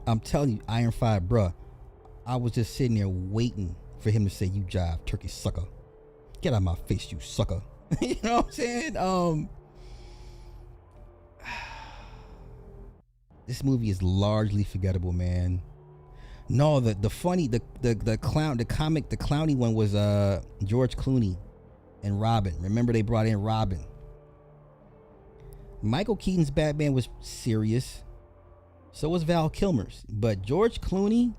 I'm telling you, Iron 5, bruh. I was just sitting there waiting for him to say, "You jive, turkey sucker. Get out of my face, you sucker." You know what I'm saying? This movie is largely forgettable, man. No, the clowny one was George Clooney and Robin. Remember, they brought in Robin. Michael Keaton's Batman was serious. So was Val Kilmer's. But George Clooney,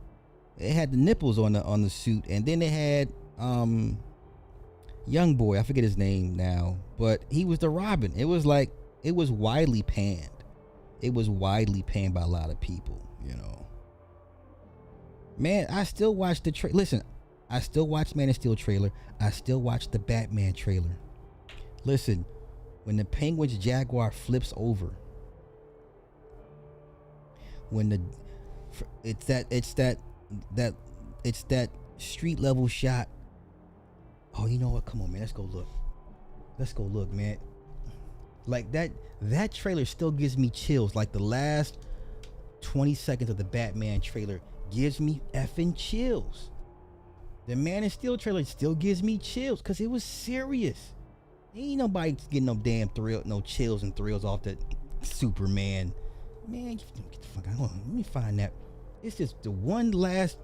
it had the nipples on the suit, and then they had young boy, I forget his name now, but he was the Robin. It was widely panned. It was widely panned by a lot of people, you know. Man, I still watch the listen, I still watch Man of Steel trailer. I still watch the Batman trailer. Listen, when the Penguin's Jaguar flips over, when it's that street level shot. Oh, you know what? Come on, man. Let's go look, man. Like that trailer still gives me chills. Like the last 20 seconds of the Batman trailer gives me effing chills. The Man of Steel trailer still gives me chills because it was serious. Ain't nobody getting no damn thrill, no chills and thrills off that Superman. Man, get the fuck out. Hold on, let me find that. It's just the one last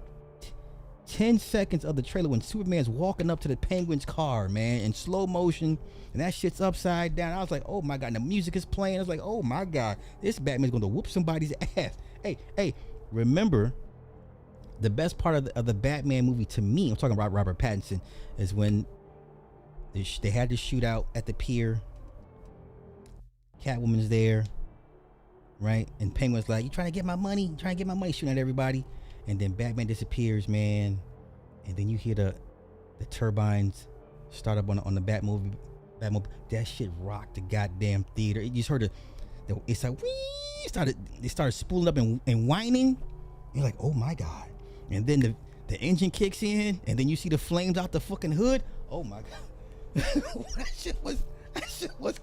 10 seconds of the trailer when Superman's walking up to the Penguin's car, man, in slow motion, and that shit's upside down. I was like, oh my god, and the music is playing. I was like, oh my god, this Batman's going to whoop somebody's ass. Hey, remember, the best part of the Batman movie to me, I'm talking about Robert Pattinson, is when they had to shoot out at the pier. Catwoman's there. right? And Penguin's like, "You trying to get my money? You trying to get my money?" Shooting at everybody, and then Batman disappears, man. And then you hear the turbines start up on the Batmobile. That shit rocked the goddamn theater. You just heard it's like, wee! It started spooling up and whining. You're like, oh my god! And then the engine kicks in, and then you see the flames out the fucking hood. Oh my god! that shit was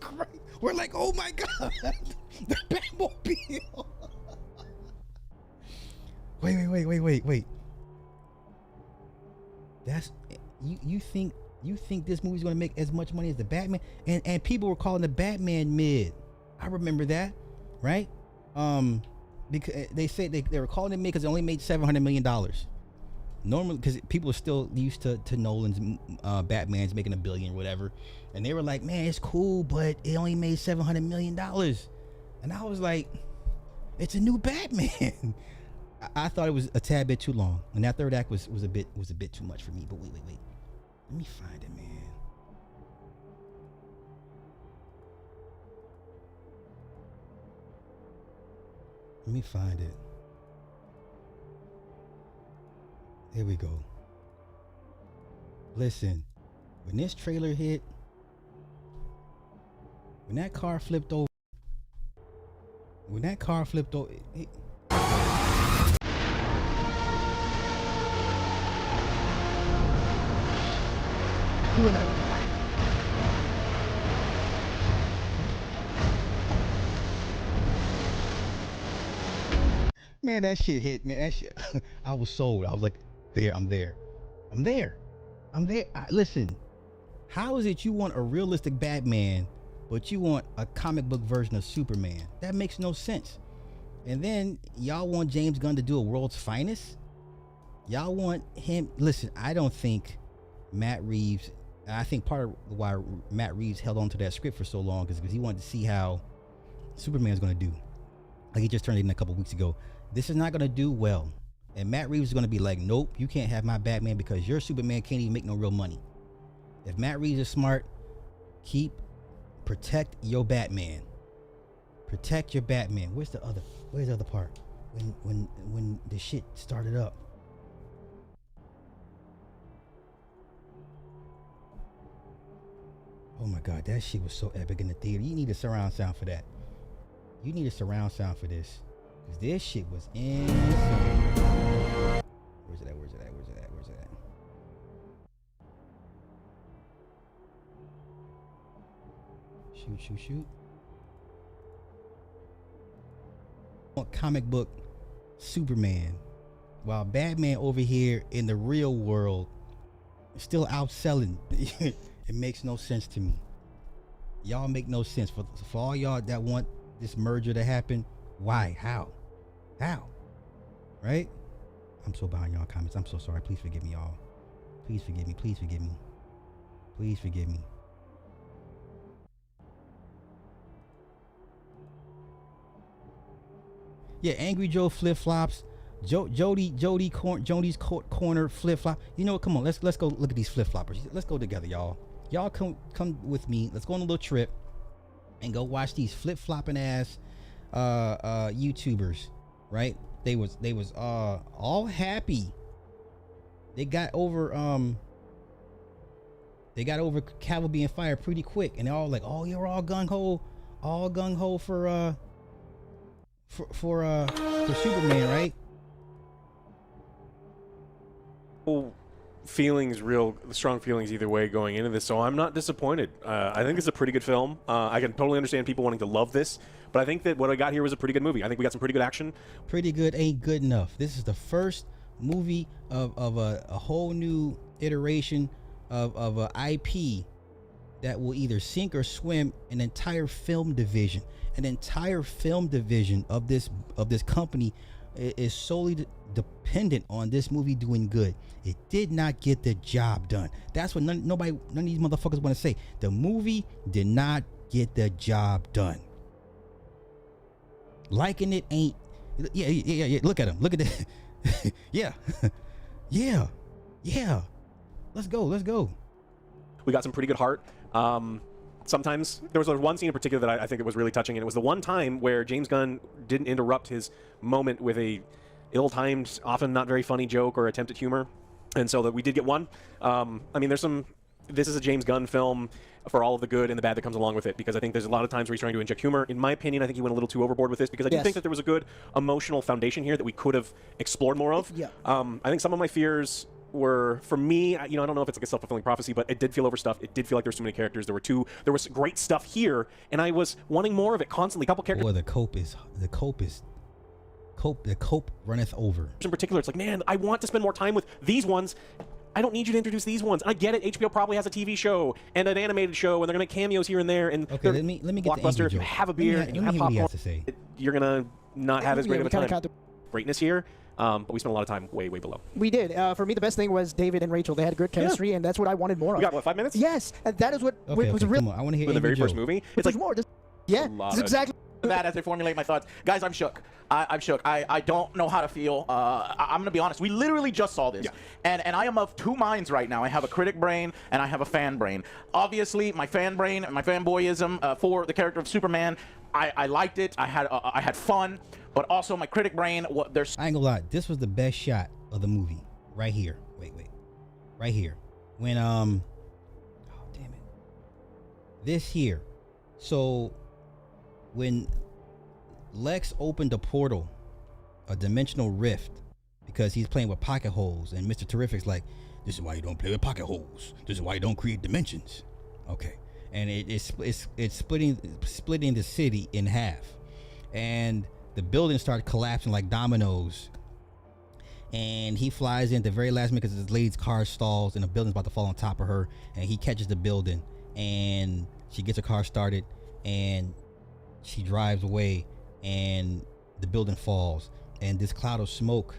crazy. We're like, oh my god, the Batmobile. Wait. That's you think this movie's gonna make as much money as the Batman? And people were calling the Batman mid. I remember that, right? Because they said they were calling it mid because it only made $700 million. Normally, because people are still used to Nolan's Batman's making $1 billion or whatever, and they were like, man, it's cool, but it only made $700 million. And I was like, it's a new Batman. I thought it was a tad bit too long, and that third act was a bit too much for me. But wait, let me find it, man. Let me find it. Here we go. Listen, when this trailer hit, when that car flipped over, man, that shit hit, man. That shit, I was sold. I was like, I'm there. Listen, how is it you want a realistic Batman, but you want a comic book version of Superman? That makes no sense. And then y'all want James Gunn to do a world's finest? Y'all want him? Listen, I don't think Matt Reeves. I think part of why Matt Reeves held on to that script for so long is because he wanted to see how Superman's going to do. Like, he just turned it in a couple weeks ago. This is not going to do well. And Matt Reeves is going to be like, nope, you can't have my Batman because your Superman can't even make no real money. If Matt Reeves is smart, protect your Batman. Protect your Batman. Where's the other part? When the shit started up. Oh my god, that shit was so epic in the theater. You need a surround sound for that. You need a surround sound for this. Because this shit was insane. Where's it at? Shoot. Comic book Superman. While Batman over here in the real world is still outselling. It makes no sense to me. Y'all make no sense. For all y'all that want this merger to happen, why? How? Right? I'm so behind y'all comments. I'm so sorry. Please forgive me, y'all. Please forgive me. Yeah, Angry Joe flip flops. Jody's corner flip flop. You know what? Come on, let's go look at these flip floppers. Let's go together, y'all. Y'all come with me. Let's go on a little trip and go watch these flip flopping ass YouTubers. Right? They was all happy. They got over Cavill being fired pretty quick, and they're all like, "Oh, you're all gung ho for Superman, right?" Strong feelings either way going into this, so I'm not disappointed. I think it's a pretty good film. I can totally understand people wanting to love this, but I think that what I got here was a pretty good movie. I think we got some pretty good action. Pretty good ain't good enough. This is the first movie of a whole new iteration of a IP that will either sink or swim an entire film division. An entire film division of this company is solely dependent on this movie doing good. It did not get the job done. That's what none of these motherfuckers want to say. The movie did not get the job done. Liking it ain't. Yeah. Look at him. Look at that. yeah. Let's go. We got some pretty good heart. sometimes. There was one scene in particular that I think it was really touching, and it was the one time where James Gunn didn't interrupt his moment with a ill-timed, often not very funny joke or attempt at humor, and so that we did get one. I mean, this is a James Gunn film for all of the good and the bad that comes along with it, because I think there's a lot of times where he's trying to inject humor. In my opinion, I think he went a little too overboard with this, because I do think that there was a good emotional foundation here that we could have explored more of. Yeah. I think some of my fears were, for me, I don't know if it's like a self-fulfilling prophecy, but it did feel overstuffed. It did feel like there were too many characters. There was great stuff here, and I was wanting more of it constantly. A couple characters. Boy, the cope runneth over. In particular, it's like, man, I want to spend more time with these ones. I don't need you to introduce these ones. I get it. HBO probably has a TV show and an animated show, and they're gonna make cameos here and there. And okay, let me get Blockbuster. If you have a beer and you have popcorn, you're gonna not have as great of a time. Greatness here. But we spent a lot of time way below. We did. For me, the best thing was David and Rachel. They had good chemistry, and that's what I wanted more of. We got, what, 5 minutes? Yes, and that is what was real. really. I want to hear the very first movie. It's like more. Yeah, it's exactly that as I formulate my thoughts. Guys, I'm shook. I'm shook. I don't know how to feel. I'm going to be honest. We literally just saw this. Yeah. And I am of two minds right now. I have a critic brain and I have a fan brain. Obviously, my fan brain and my fanboyism for the character of Superman, I liked it. I had fun. But also my critic brain, there's... I ain't gonna lie. This was the best shot of the movie. Right here. Wait. Right here. When, oh, damn it. This here. So, when Lex opened a portal, a dimensional rift, because he's playing with pocket holes, and Mr. Terrific's like, this is why you don't play with pocket holes. This is why you don't create dimensions. Okay. And it's splitting the city in half. And the buildings start collapsing like dominoes. And he flies in at the very last minute because this lady's car stalls and the building's about to fall on top of her. And he catches the building and she gets her car started and she drives away and the building falls. And this cloud of smoke,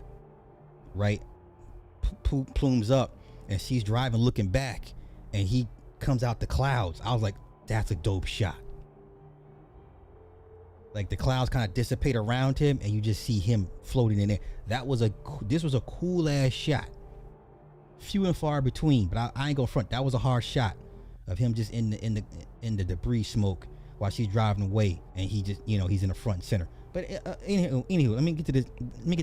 right, plumes up and she's driving looking back and he comes out the clouds. I was like, that's a dope shot. Like the clouds kind of dissipate around him and you just see him floating in there. This was a cool ass shot. Few and far between, but I ain't gonna front. That was a hard shot of him just in the debris smoke while she's driving away and he just, he's in the front and center. But anywho, let me get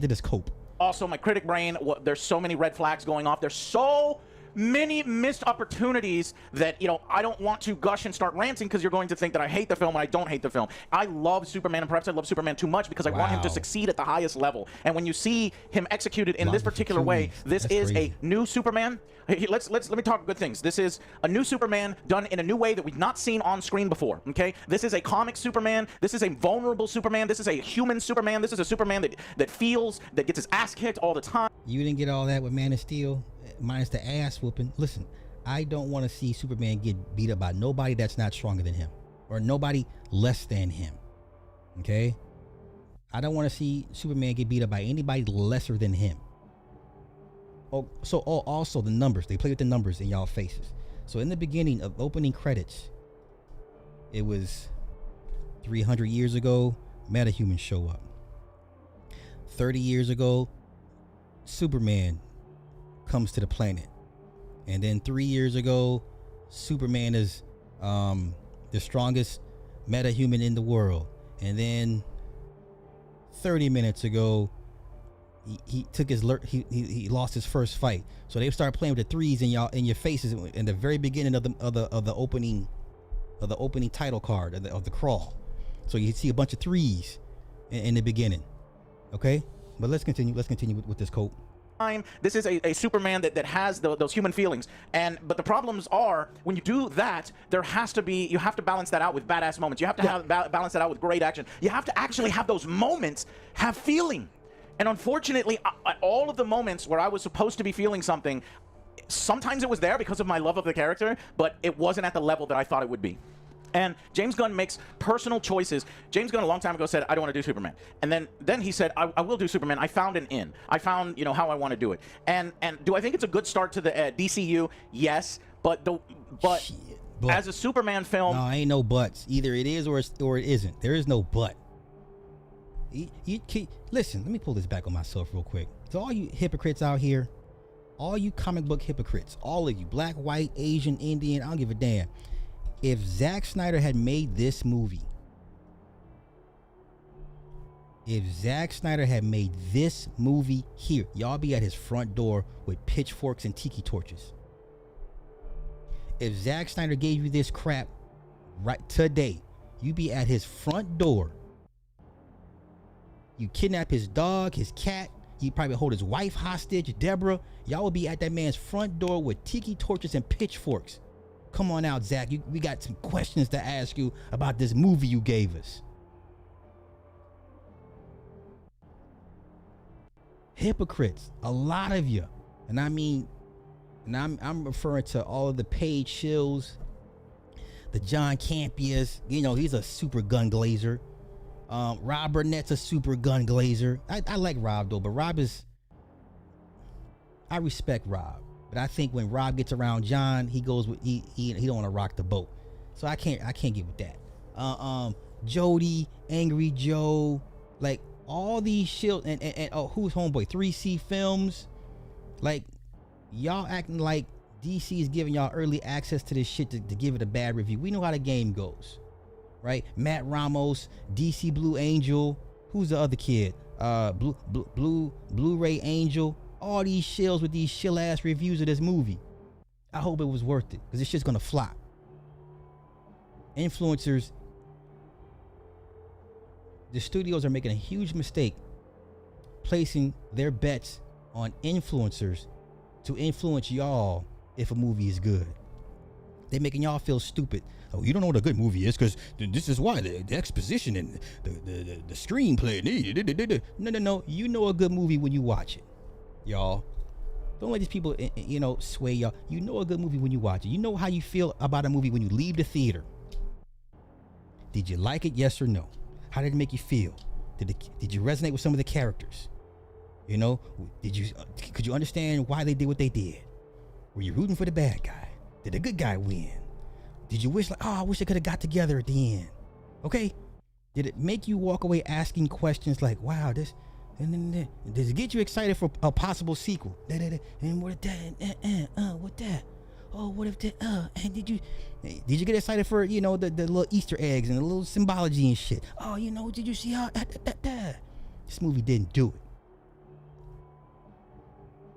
to this cope. Also, my critic brain, there's so many red flags going off. There's so many missed opportunities that, I don't want to gush and start ranting because you're going to think that I hate the film and I don't hate the film. I love Superman, and perhaps I love Superman too much because I want him to succeed at the highest level. And when you see him executed in this particular way, this is a new Superman. Let me talk good things. This is a new Superman done in a new way that we've not seen on screen before, okay? This is a comic Superman. This is a vulnerable Superman. This is a human Superman. This is a Superman that feels, that gets his ass kicked all the time. You didn't get all that with Man of Steel? Minus the ass whooping. Listen, I don't want to see Superman get beat up by nobody that's not stronger than him or nobody less than him. Okay? I don't want to see Superman get beat up by anybody lesser than him. Also the numbers. They play with the numbers in y'all faces. So in the beginning of opening credits, it was 300 years ago, metahumans show up. 30 years ago, Superman comes to the planet, and then 3 years ago Superman is the strongest metahuman in the world, and then 30 minutes ago he took his he lost his first fight. So they start playing with the threes in your faces in the very beginning of the opening title card of the crawl. So you see a bunch of threes in the beginning. Okay, but let's continue with this quote. This is a Superman that has those human feelings, but the problems are when you do that, you have to balance that out with badass moments. You have to balance that out with great action. You have to actually have those moments have feeling. And unfortunately, all of the moments where I was supposed to be feeling something, sometimes it was there because of my love of the character, but it wasn't at the level that I thought it would be. And James Gunn makes personal choices. James Gunn a long time ago said, I don't want to do Superman. And then he said, I will do Superman. I found an in. I found, how I want to do it. And do I think it's a good start to the DCU? Yes. But as a Superman film... No, ain't no buts. Either it is or it isn't. There is no but. Listen, let me pull this back on myself real quick. To all you hypocrites out here, all you comic book hypocrites, all of you, black, white, Asian, Indian, I don't give a damn. If Zack Snyder had made this movie, here, y'all be at his front door with pitchforks and tiki torches. If Zack Snyder gave you this crap right today, you be at his front door. You kidnap his dog, his cat. You probably hold his wife hostage, Deborah. Y'all will be at that man's front door with tiki torches and pitchforks. Come on out, Zach. We got some questions to ask you about this movie you gave us. Hypocrites, a lot of you. And I mean, and I'm referring to all of the paid shills, the John Campias. You know, he's a super gun glazer. Rob Burnett's a super gun glazer. I like Rob though, but I respect Rob. But I think when Rob gets around John, he goes with he don't want to rock the boat. So I can't get with that. Jody, Angry Joe, like all these shills, and oh, who's homeboy? 3C Films. Like, y'all acting like DC is giving y'all early access to this shit to give it a bad review. We know how the game goes. Right? Matt Ramos, DC Blue Angel, who's the other kid? Blu-ray Angel. All these shills with these shill ass reviews of this movie. I hope it was worth it, because this shit's gonna flop. Influencers, the studios are making a huge mistake placing their bets on influencers to influence y'all if a movie is good. They're making y'all feel stupid. Oh, you don't know what a good movie is because this is why the exposition and the screenplay. No. You know a good movie when you watch it, y'all. Don't let these people, sway y'all. You know a good movie when you watch it. You know how you feel about a movie when you leave the theater. Did you like it? Yes or no? How did it make you feel? Did you resonate with some of the characters? Could you understand why they did what they did? Were you rooting for the bad guy? Did the good guy win? Did you wish I wish they could have got together at the end? Okay? Did it make you walk away asking questions like, wow, this, and then does it get you excited for a possible sequel? And what if that? What that? Oh, what if that? And did you get excited for the little Easter eggs and the little symbology and shit? Oh, did you see how this movie didn't do it?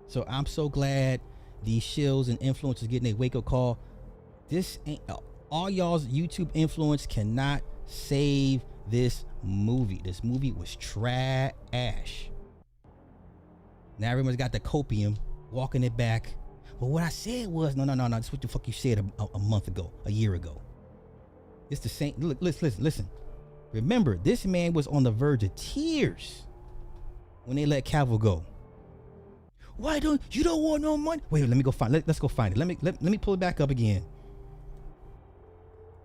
So I'm so glad these shills and influencers getting a wake-up call. This ain't all y'all's YouTube influence cannot save this movie. This movie was trash. Now everyone's got the copium, walking it back. Well, what I said was no. That's what the fuck you said a month ago, a year ago. It's the same. Look, listen. Remember, this man was on the verge of tears when they let Cavill go. Why don't want no money? Wait, let me go find. Let's go find it. Let me pull it back up again.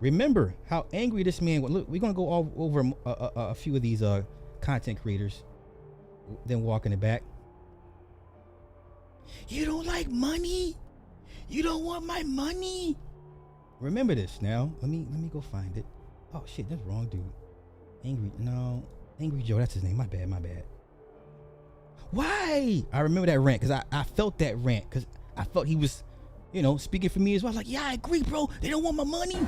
Remember how angry this man was. Look, we're gonna go all over a few of these content creators. Then walking it back. You don't like money? You don't want my money? Remember this now. Let me go find it. Oh shit, that's wrong, dude. Angry Joe. That's his name. My bad. Why? I remember that rant because I felt that rant because I felt he was, speaking for me as well. Like, yeah, I agree, bro. They don't want my money.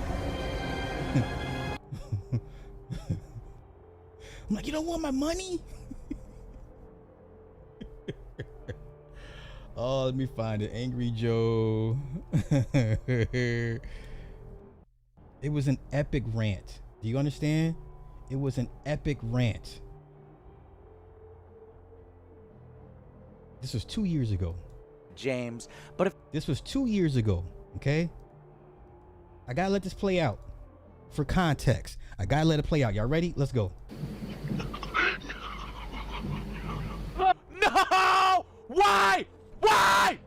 I'm like, you don't want my money? Oh, let me find it. Angry Joe. It was an epic rant. Do you understand? It was an epic rant. This was 2 years ago. James, but if this was 2 years ago, okay? I gotta let this play out for context. I gotta let it play out. Y'all ready? Let's go. No! Why? Why?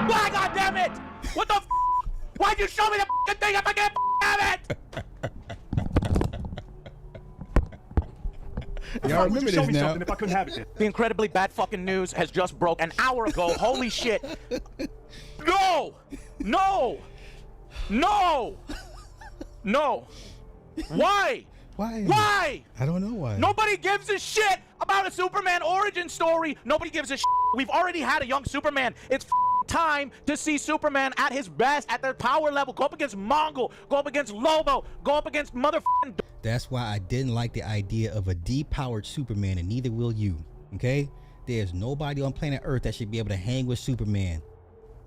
Why, goddammit? What the f? Why'd you show me the f***ing thing if I can't have it? Y'all remember this now? If I couldn't have it. The incredibly bad fucking news has just broke an hour ago. Holy shit. No! Why? Why? I don't know why. Nobody gives a shit about a Superman origin story. Nobody gives a shit. We've already had a young Superman. It's time to see Superman at his best, at their power level. Go up against Mongol, go up against Lobo, go up against motherfucking... That's why I didn't like the idea of a depowered Superman, and neither will you, okay? There's nobody on planet Earth that should be able to hang with Superman.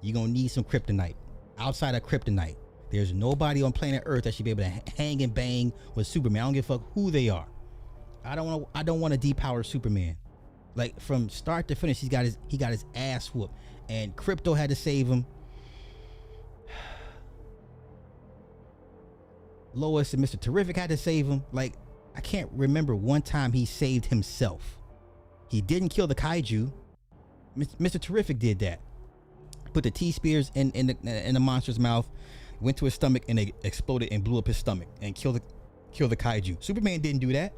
You're gonna need some kryptonite. Outside of kryptonite, there's nobody on planet Earth that should be able to hang and bang with Superman. I don't give a fuck who they are. I don't want to depower Superman. Like, from start to finish, he got his ass whooped, and Crypto had to save him. Lois and Mr. Terrific had to save him. Like, I can't remember one time he saved himself. He didn't kill the kaiju. Mr. Terrific did that. Put the T-spears in the monster's mouth, went to his stomach, and they exploded and blew up his stomach and killed the kaiju. Superman didn't do that.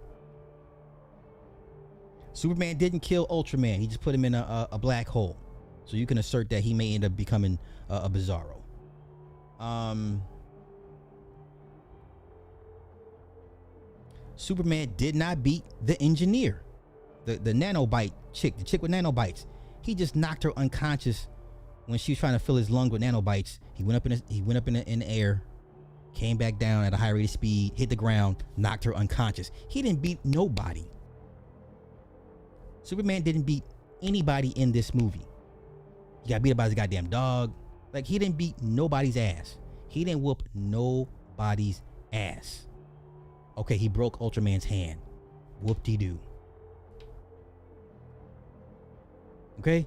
Superman didn't kill Ultraman. He just put him in a black hole. So you can assert that he may end up becoming a Bizarro. Superman did not beat the engineer, the nanobite chick, the chick with nanobites. He just knocked her unconscious when she was trying to fill his lung with nanobites. He went up in the air, came back down at a high rate of speed, hit the ground, knocked her unconscious. He didn't beat nobody. Superman didn't beat anybody in this movie. He got beat up by his goddamn dog. Like, he didn't beat nobody's ass. He didn't whoop nobody's ass. Okay, he broke Ultraman's hand. Whoop-de-doo. Okay?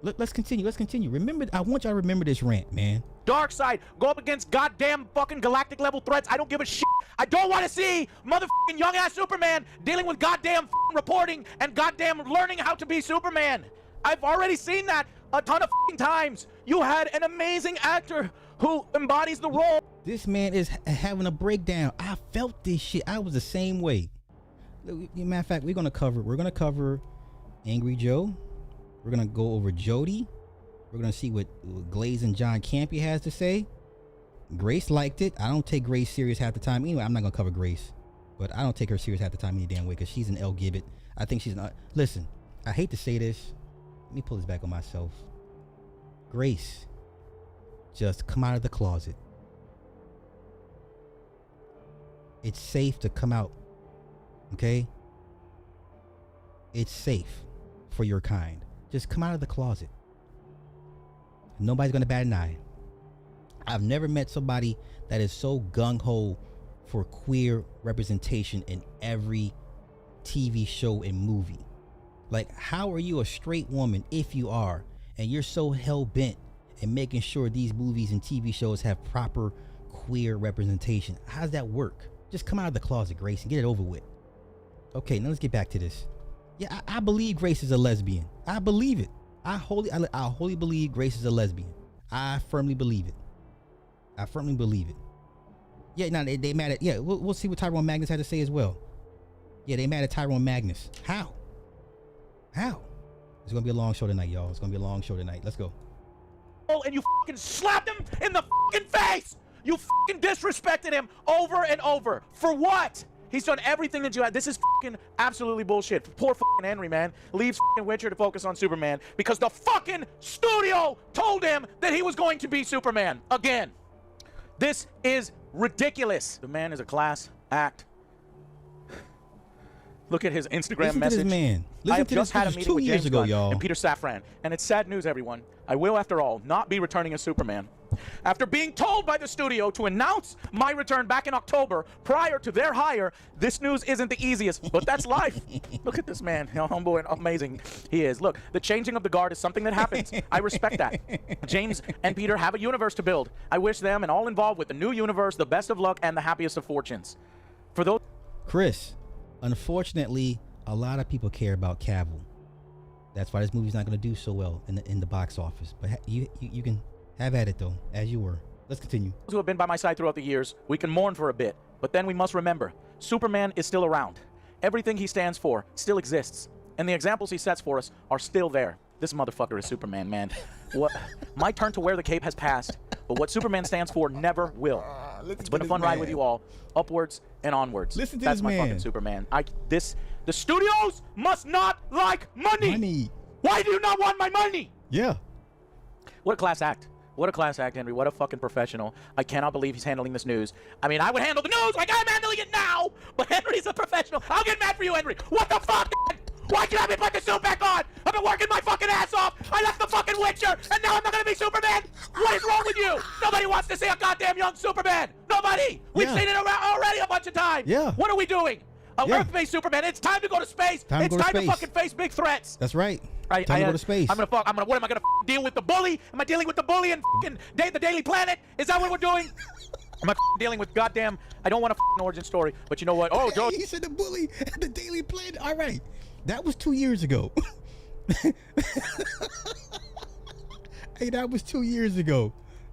Let's continue. Remember, I want y'all to remember this rant, man. Darkseid, go up against goddamn fucking galactic level threats. I don't give a shit. I don't want to see motherfucking young ass Superman dealing with goddamn reporting and goddamn learning how to be Superman. I've already seen that a ton of times. You had an amazing actor who embodies the role. This man is having a breakdown. I felt this shit. I was the same way. Matter of fact, we're gonna cover Angry Joe. We're gonna go over Jody. We're gonna see what Glaze and John Campy has to say. Grace liked it. I don't take Grace serious half the time. Anyway, I'm not gonna cover Grace, but I don't take her serious half the time any damn way because she's an L Gibbet. I think she's not. Listen, I hate to say this. Let me pull this back on myself. Grace, just come out of the closet. It's safe to come out. Okay? It's safe for your kind. Just come out of the closet. Nobody's gonna bat an eye. I've never met somebody that is so gung-ho for queer representation in every TV show and movie. Like, how are you a straight woman, if you are, and you're so hell-bent in making sure these movies and TV shows have proper queer representation? How does that work? Just come out of the closet, Grace, and get it over with. Okay, now let's get back to this. Yeah, I believe Grace is a lesbian. I believe it. I wholly believe Grace is a lesbian. I firmly believe it. Yeah, now they mad at, yeah, we'll see what Tyrone Magnus had to say as well. Yeah, they mad at Tyrone Magnus. How? It's gonna be a long show tonight, y'all. It's gonna be a long show tonight. Let's go. And you fucking slapped him in the fucking face. You fucking disrespected him over and over. For what? He's done everything that you had. This is fucking absolutely bullshit. Poor fucking Henry, man. Leaves fucking Witcher to focus on Superman because the fucking studio told him that he was going to be Superman again. This is ridiculous. The man is a class act. Look at his Instagram Listen message. To this man. I have just had a meeting with James ago, Gunn y'all. and Peter Safran, and it's sad news, everyone. I will, after all, not be returning as Superman. After being told by the studio to announce my return back in October prior to their hire, this news isn't the easiest, but that's life. Look at this man, how humble and amazing he is. Look, the changing of the guard is something that happens. I respect that. James and Peter have a universe to build. I wish them and all involved with the new universe the best of luck and the happiest of fortunes. For those... Chris, unfortunately, a lot of people care about Cavill. That's why this movie's not going to do so well in the box office. But you can have at it, though, as you were. Let's continue. Those who have been by my side throughout the years, we can mourn for a bit. But then we must remember, Superman is still around. Everything he stands for still exists. And the examples he sets for us are still there. This motherfucker is Superman, man. What? My turn to wear the cape has passed, but what Superman stands for never will. It's been a fun ride with you all, upwards and onwards. Listen to That's this my man. fucking Superman. The studios must not like money. Money. Why do you not want my money? Yeah. What a class act. What a class act, Henry. What a fucking professional. I cannot believe he's handling this news. I mean, I would handle the news like I'm handling it now, but Henry's a professional. I'll get mad for you, Henry. What the fuck? Why'd you have me put the suit back on? I've been working my fucking ass off. I left the fucking Witcher, and now I'm not gonna be Superman? What is wrong with you? Nobody wants to see a goddamn young Superman. Nobody. We've seen it already a bunch of times. Yeah. What are we doing? Earth-based Superman. It's time to go to space. It's time to fucking face big threats. That's right. Time to go to space. What am I gonna deal with the bully? Am I dealing with the bully and fucking the Daily Planet? Is that what we're doing? Am I dealing with goddamn? I don't want a origin story, but you know what? Oh, Joe. He said the bully at the Daily Planet. All right, that was 2 years ago. Hey, that was 2 years ago.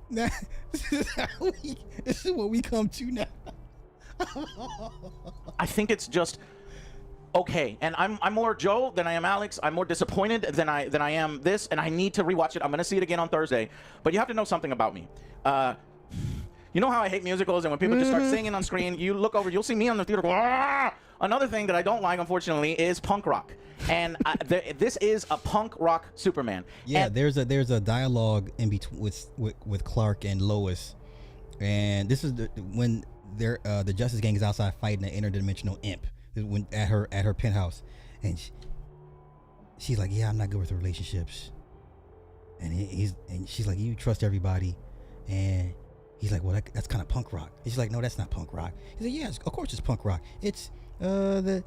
Now, this is what we come to now. I think it's just okay, and I'm more Joe than I am Alex. I'm more disappointed than I am this, and I need to rewatch it. I'm gonna see it again on Thursday. But you have to know something about me. You know how I hate musicals, and when people just start singing on screen, you look over, you'll see me on the theater go, ah! Another thing that I don't like, unfortunately, is punk rock. And this is a punk rock Superman. Yeah, and there's a dialogue in between with Clark and Lois, and this is when the Justice Gang is outside fighting an interdimensional imp when at her penthouse, and she's like, "Yeah, I'm not good with relationships," and she's like, "You trust everybody," and he's like, "Well, that's kind of punk rock." And she's like, "No, that's not punk rock." He's like, "Yeah, of course it's punk rock. It's the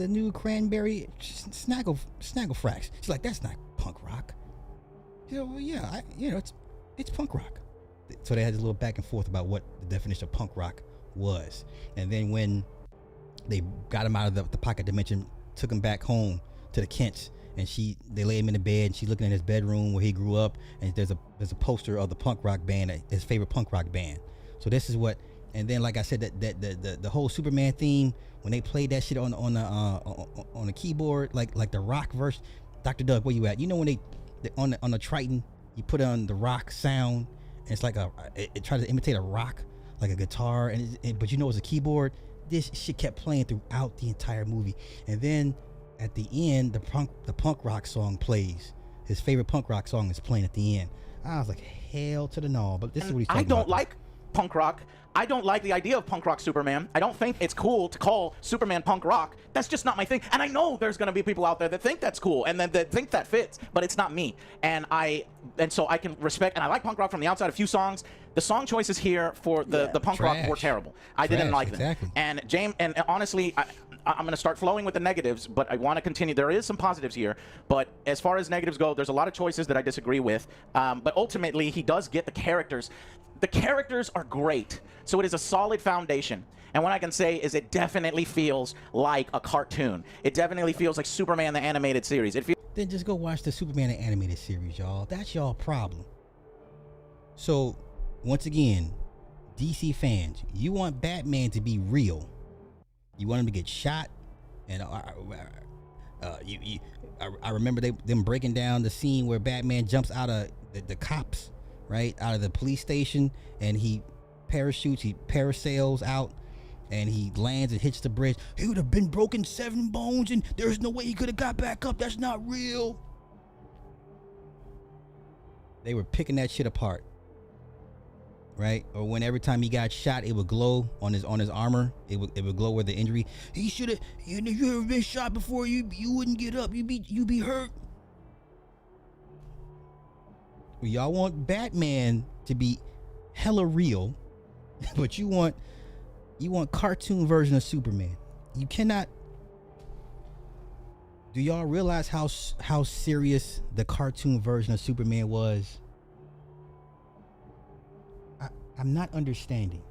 new Cranberry Snaggle Fracks." She's like, "That's not punk rock." She's like, "Well, yeah, it's punk rock." So they had this little back and forth about what the definition of punk rock was, and then when they got him out of the pocket dimension, took him back home to the Kents, and they lay him in the bed, and she's looking in his bedroom where he grew up, and there's a poster of the punk rock band, his favorite punk rock band. So this is what, and then like I said, that the whole Superman theme, when they played that shit on the keyboard, like the rock verse. Dr. Doug, where you at? You know when they on the Triton, you put on the rock sound, and it's like it tries to imitate a rock, like a guitar, but you know it's a keyboard. This shit kept playing throughout the entire movie, and then at the end, the punk rock song plays. His favorite punk rock song is playing at the end. I was like, hell to the no, but this is what he's talking about. I don't like punk rock. I don't like the idea of punk rock Superman. I don't think it's cool to call Superman punk rock. That's just not my thing. And I know there's going to be people out there that think that's cool and that think that fits, but it's not me. And so I can respect, and I like punk rock from the outside. A few songs. The song choices here for the punk rock were terrible. I didn't like them. Exactly. And James, and honestly, I'm going to start flowing with the negatives, but I want to continue. There is some positives here, but as far as negatives go, there's a lot of choices that I disagree with. But ultimately, he does get the characters. The characters are great, so it is a solid foundation. And what I can say is it definitely feels like a cartoon. It definitely feels like Superman the Animated Series. Then just go watch the Superman the Animated Series, y'all. That's y'all problem. So, once again, DC fans, you want Batman to be real. You want him to get shot, and I remember them breaking down the scene where Batman jumps out of the cops, right, out of the police station, and he parasails out, and he lands and hits the bridge. He would have been broken 7 bones, and there's no way he could have got back up. That's not real. They were picking that shit apart. Right, or when every time he got shot, it would glow on his armor. It would glow where the injury. He should have. You ever been shot before? You wouldn't get up. You be hurt. Well, y'all want Batman to be hella real, but you want cartoon version of Superman. You cannot. Do y'all realize how serious the cartoon version of Superman was? I'm not understanding.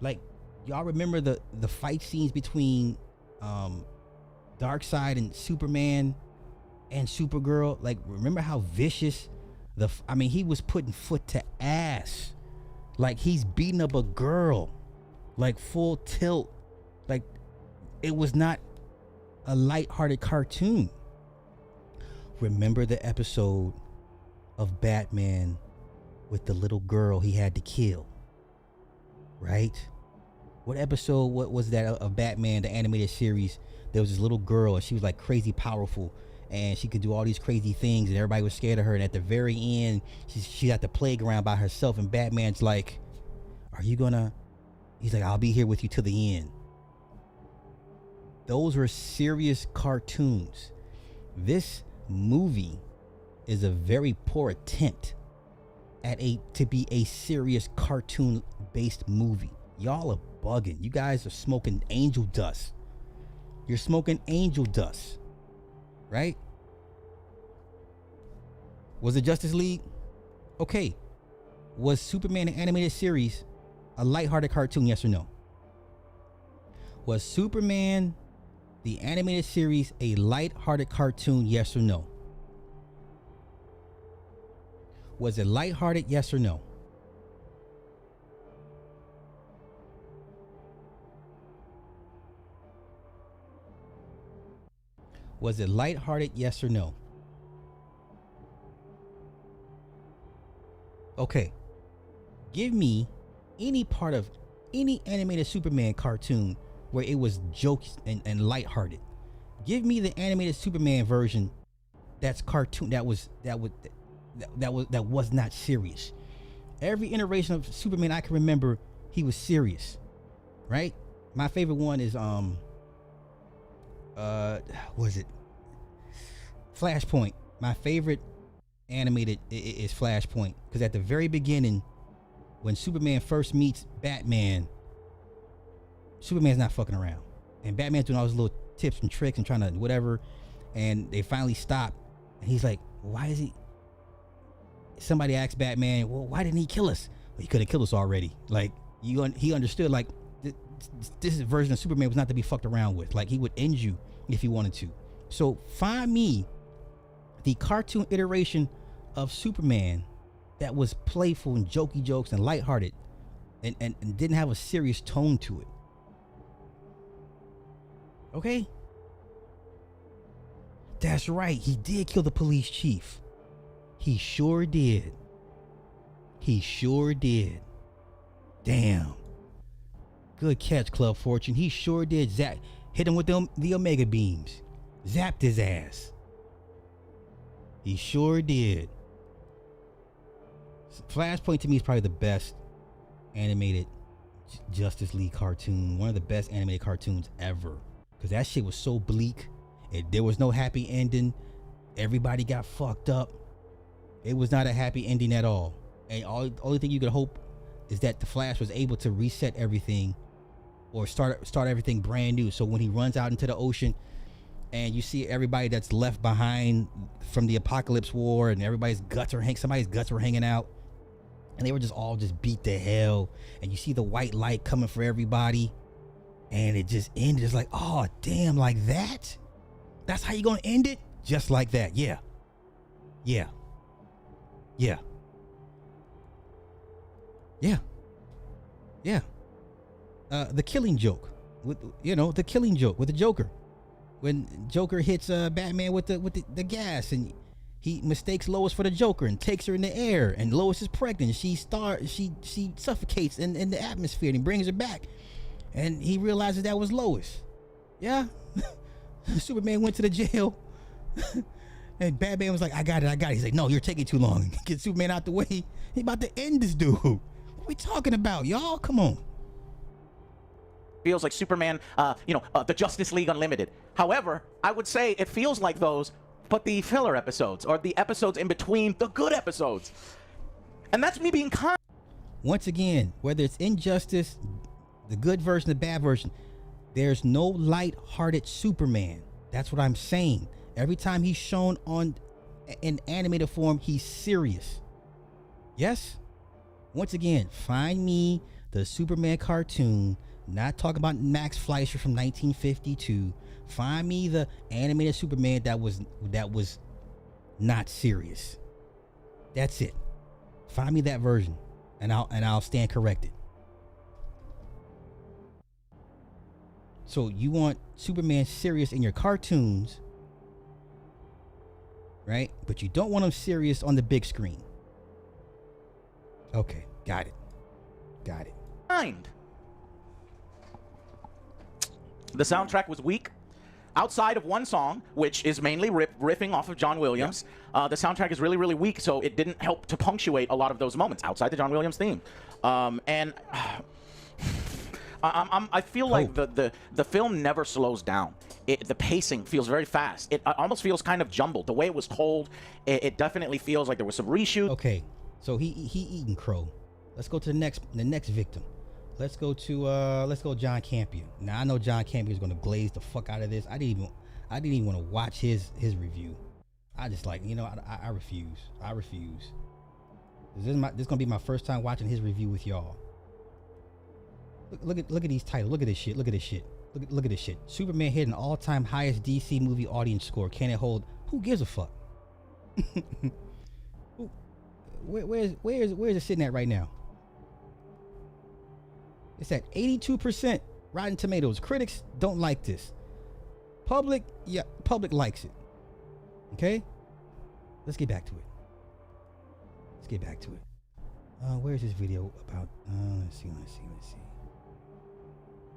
Like, y'all remember the fight scenes between Darkseid and Superman and Supergirl? Like, remember how vicious he was putting foot to ass. Like, he's beating up a girl, like full tilt. Like, it was not a lighthearted cartoon. Remember the episode of Batman with the little girl he had to kill, right? What episode? What was that of Batman, the animated series? There was this little girl, and she was like crazy powerful, and she could do all these crazy things, and everybody was scared of her. And at the very end, she's at the playground by herself, and Batman's like, "Are you gonna?" He's like, "I'll be here with you till the end." Those were serious cartoons. This movie is a very poor attempt at to be a serious cartoon based movie. Y'all are bugging. You guys are smoking angel dust. You're smoking angel dust, right? Was it Justice League? Okay. Was Superman the animated series a lighthearted cartoon, yes or no? Was Superman the animated series a lighthearted cartoon, yes or no? Was it lighthearted, yes or no? Was it lighthearted, yes or no? Okay. Give me any part of any animated Superman cartoon where it was jokes and lighthearted. Give me the animated Superman version that's cartoon that was not serious. Every iteration of Superman I can remember, he was serious, right? My favorite one is was it Flashpoint? My favorite animated is Flashpoint, because at the very beginning, when Superman first meets Batman, Superman's not fucking around, and Batman's doing all his little tips and tricks and trying to whatever, and they finally stop, and he's like, "Why is he?" Somebody asked Batman, "Well, why didn't he kill us?" Well, he could have killed us already. Like he understood, like this version of Superman was not to be fucked around with. Like, he would end you if he wanted to. So find me the cartoon iteration of Superman that was playful and jokey jokes and lighthearted and didn't have a serious tone to it. Okay? That's right. He did kill the police chief. He sure did. He sure did. Damn. Good catch, Club Fortune. He sure did. Hit him with the Omega beams. Zapped his ass. He sure did. Flashpoint to me is probably the best animated Justice League cartoon. One of the best animated cartoons ever. Because that shit was so bleak. There was no happy ending. Everybody got fucked up. It was not a happy ending at all. And only thing you could hope is that the Flash was able to reset everything or start everything brand new. So when he runs out into the ocean and you see everybody that's left behind from the Apocalypse War, and somebody's guts were hanging out, and they were all beat to hell, and you see the white light coming for everybody, and it just ended. It's like, oh damn, like that? That's how you gonna end it? Just like that? Yeah. Yeah. Yeah. Yeah. Yeah. The Killing Joke with the Joker, when Joker hits Batman with the gas, and he mistakes Lois for the Joker and takes her in the air, and Lois is pregnant. She suffocates in the atmosphere, and he brings her back, and he realizes that was Lois. Yeah. Superman went to the jail. And Batman was like, I got it. He's like, no, you're taking too long. Get Superman out the way. He about to end this dude. What we talking about, y'all? Come on. Feels like Superman, the Justice League Unlimited. However, I would say it feels like those, but the filler episodes, or the episodes in between the good episodes. And that's me being kind. Once again, whether it's Injustice, the good version, the bad version, there's no light-hearted Superman. That's what I'm saying. Every time he's shown in animated form, he's serious. Yes? Once again, find me the Superman cartoon, not talking about Max Fleischer from 1952. Find me the animated Superman that was not serious. That's it. Find me that version, and I'll stand corrected. So you want Superman serious in your cartoons, right? But you don't want him serious on the big screen. Okay, got it. Mind. The soundtrack was weak. outside of one song, which is mainly riffing off of John Williams, the soundtrack is really, really weak, so it didn't help to punctuate a lot of those moments outside the John Williams theme. I feel like the film never slows down. The pacing feels very fast. It almost feels kind of jumbled. The way it was told, it definitely feels like there was some reshoot. Okay, so he eating crow. Let's go to the next victim. Let's go John Campion. Now I know John Campion is gonna glaze the fuck out of this. I didn't even want to watch his review. I just like, I refuse. I refuse. This is gonna be my first time watching his review with y'all. Look at these titles. Look at this shit. Look at this shit. Look at this shit. Superman hit an all-time highest DC movie audience score. Can it hold? Who gives a fuck? Where is it sitting at right now? It's at 82% Rotten Tomatoes. Critics don't like this. Public likes it. Okay? Let's get back to it. Where's this video about? Let's see.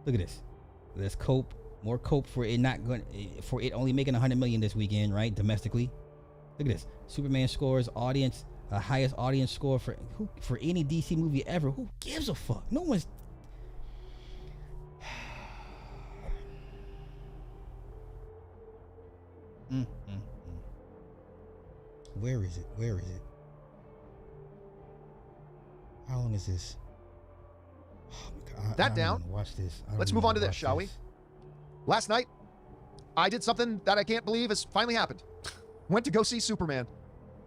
Look at this. Let's cope. More cope for it only making 100 million this weekend, right? Domestically. Look at this. Superman scores highest audience score for any DC movie ever. Who gives a fuck? No one's. Where is it? How long is this? Oh my God, that down. Watch this. Let's move on to this, shall we? Last night, I did something that I can't believe has finally happened. Went to go see Superman.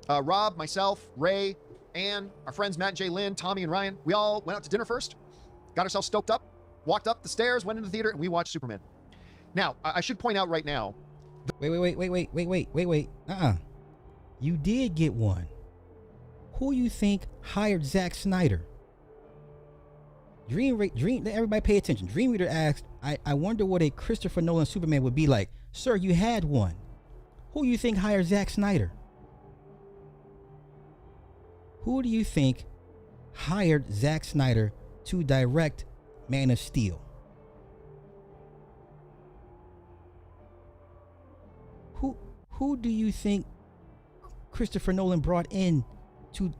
Rob, myself, Ray, Ann, our friends Matt, Jay, Lynn, Tommy, and Ryan, we all went out to dinner first, got ourselves stoked up, walked up the stairs, went into the theater, and we watched Superman. Now, I should point out right now. Wait. You did get one. Who you think hired Zack Snyder? Everybody pay attention. Dream Reader asked, I wonder what a Christopher Nolan Superman would be like. Sir, you had one. Who you think hired Zack Snyder? Who do you think hired Zack Snyder to direct Man of Steel? Who do you think Christopher Nolan brought in to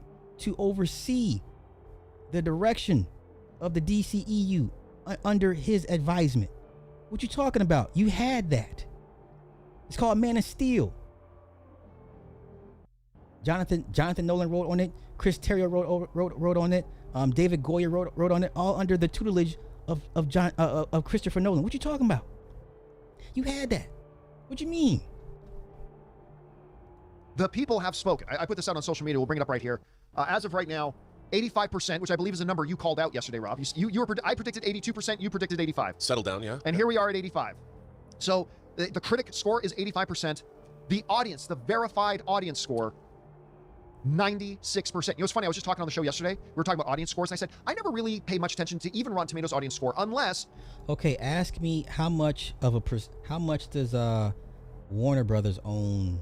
oversee the direction of the DCEU under his advisement? What you talking about? You had that. It's called Man of Steel. Jonathan Nolan wrote on it. Chris Terrio wrote on it. David Goyer wrote on it. All under the tutelage of Christopher Nolan. What you talking about? You had that. What you mean? The people have spoken. I put this out on social media. We'll bring it up right here. As of right now, 85%, which I believe is a number you called out yesterday, Rob. I predicted 82%. You predicted 85. Settle down, yeah. And here we are at 85. So the critic score is 85%. The audience, the verified audience score, 96%. You know what's funny? I was just talking on the show yesterday. We were talking about audience scores, and I said, I never really pay much attention to even Rotten Tomatoes audience score unless... Okay, ask me how much does Warner Brothers own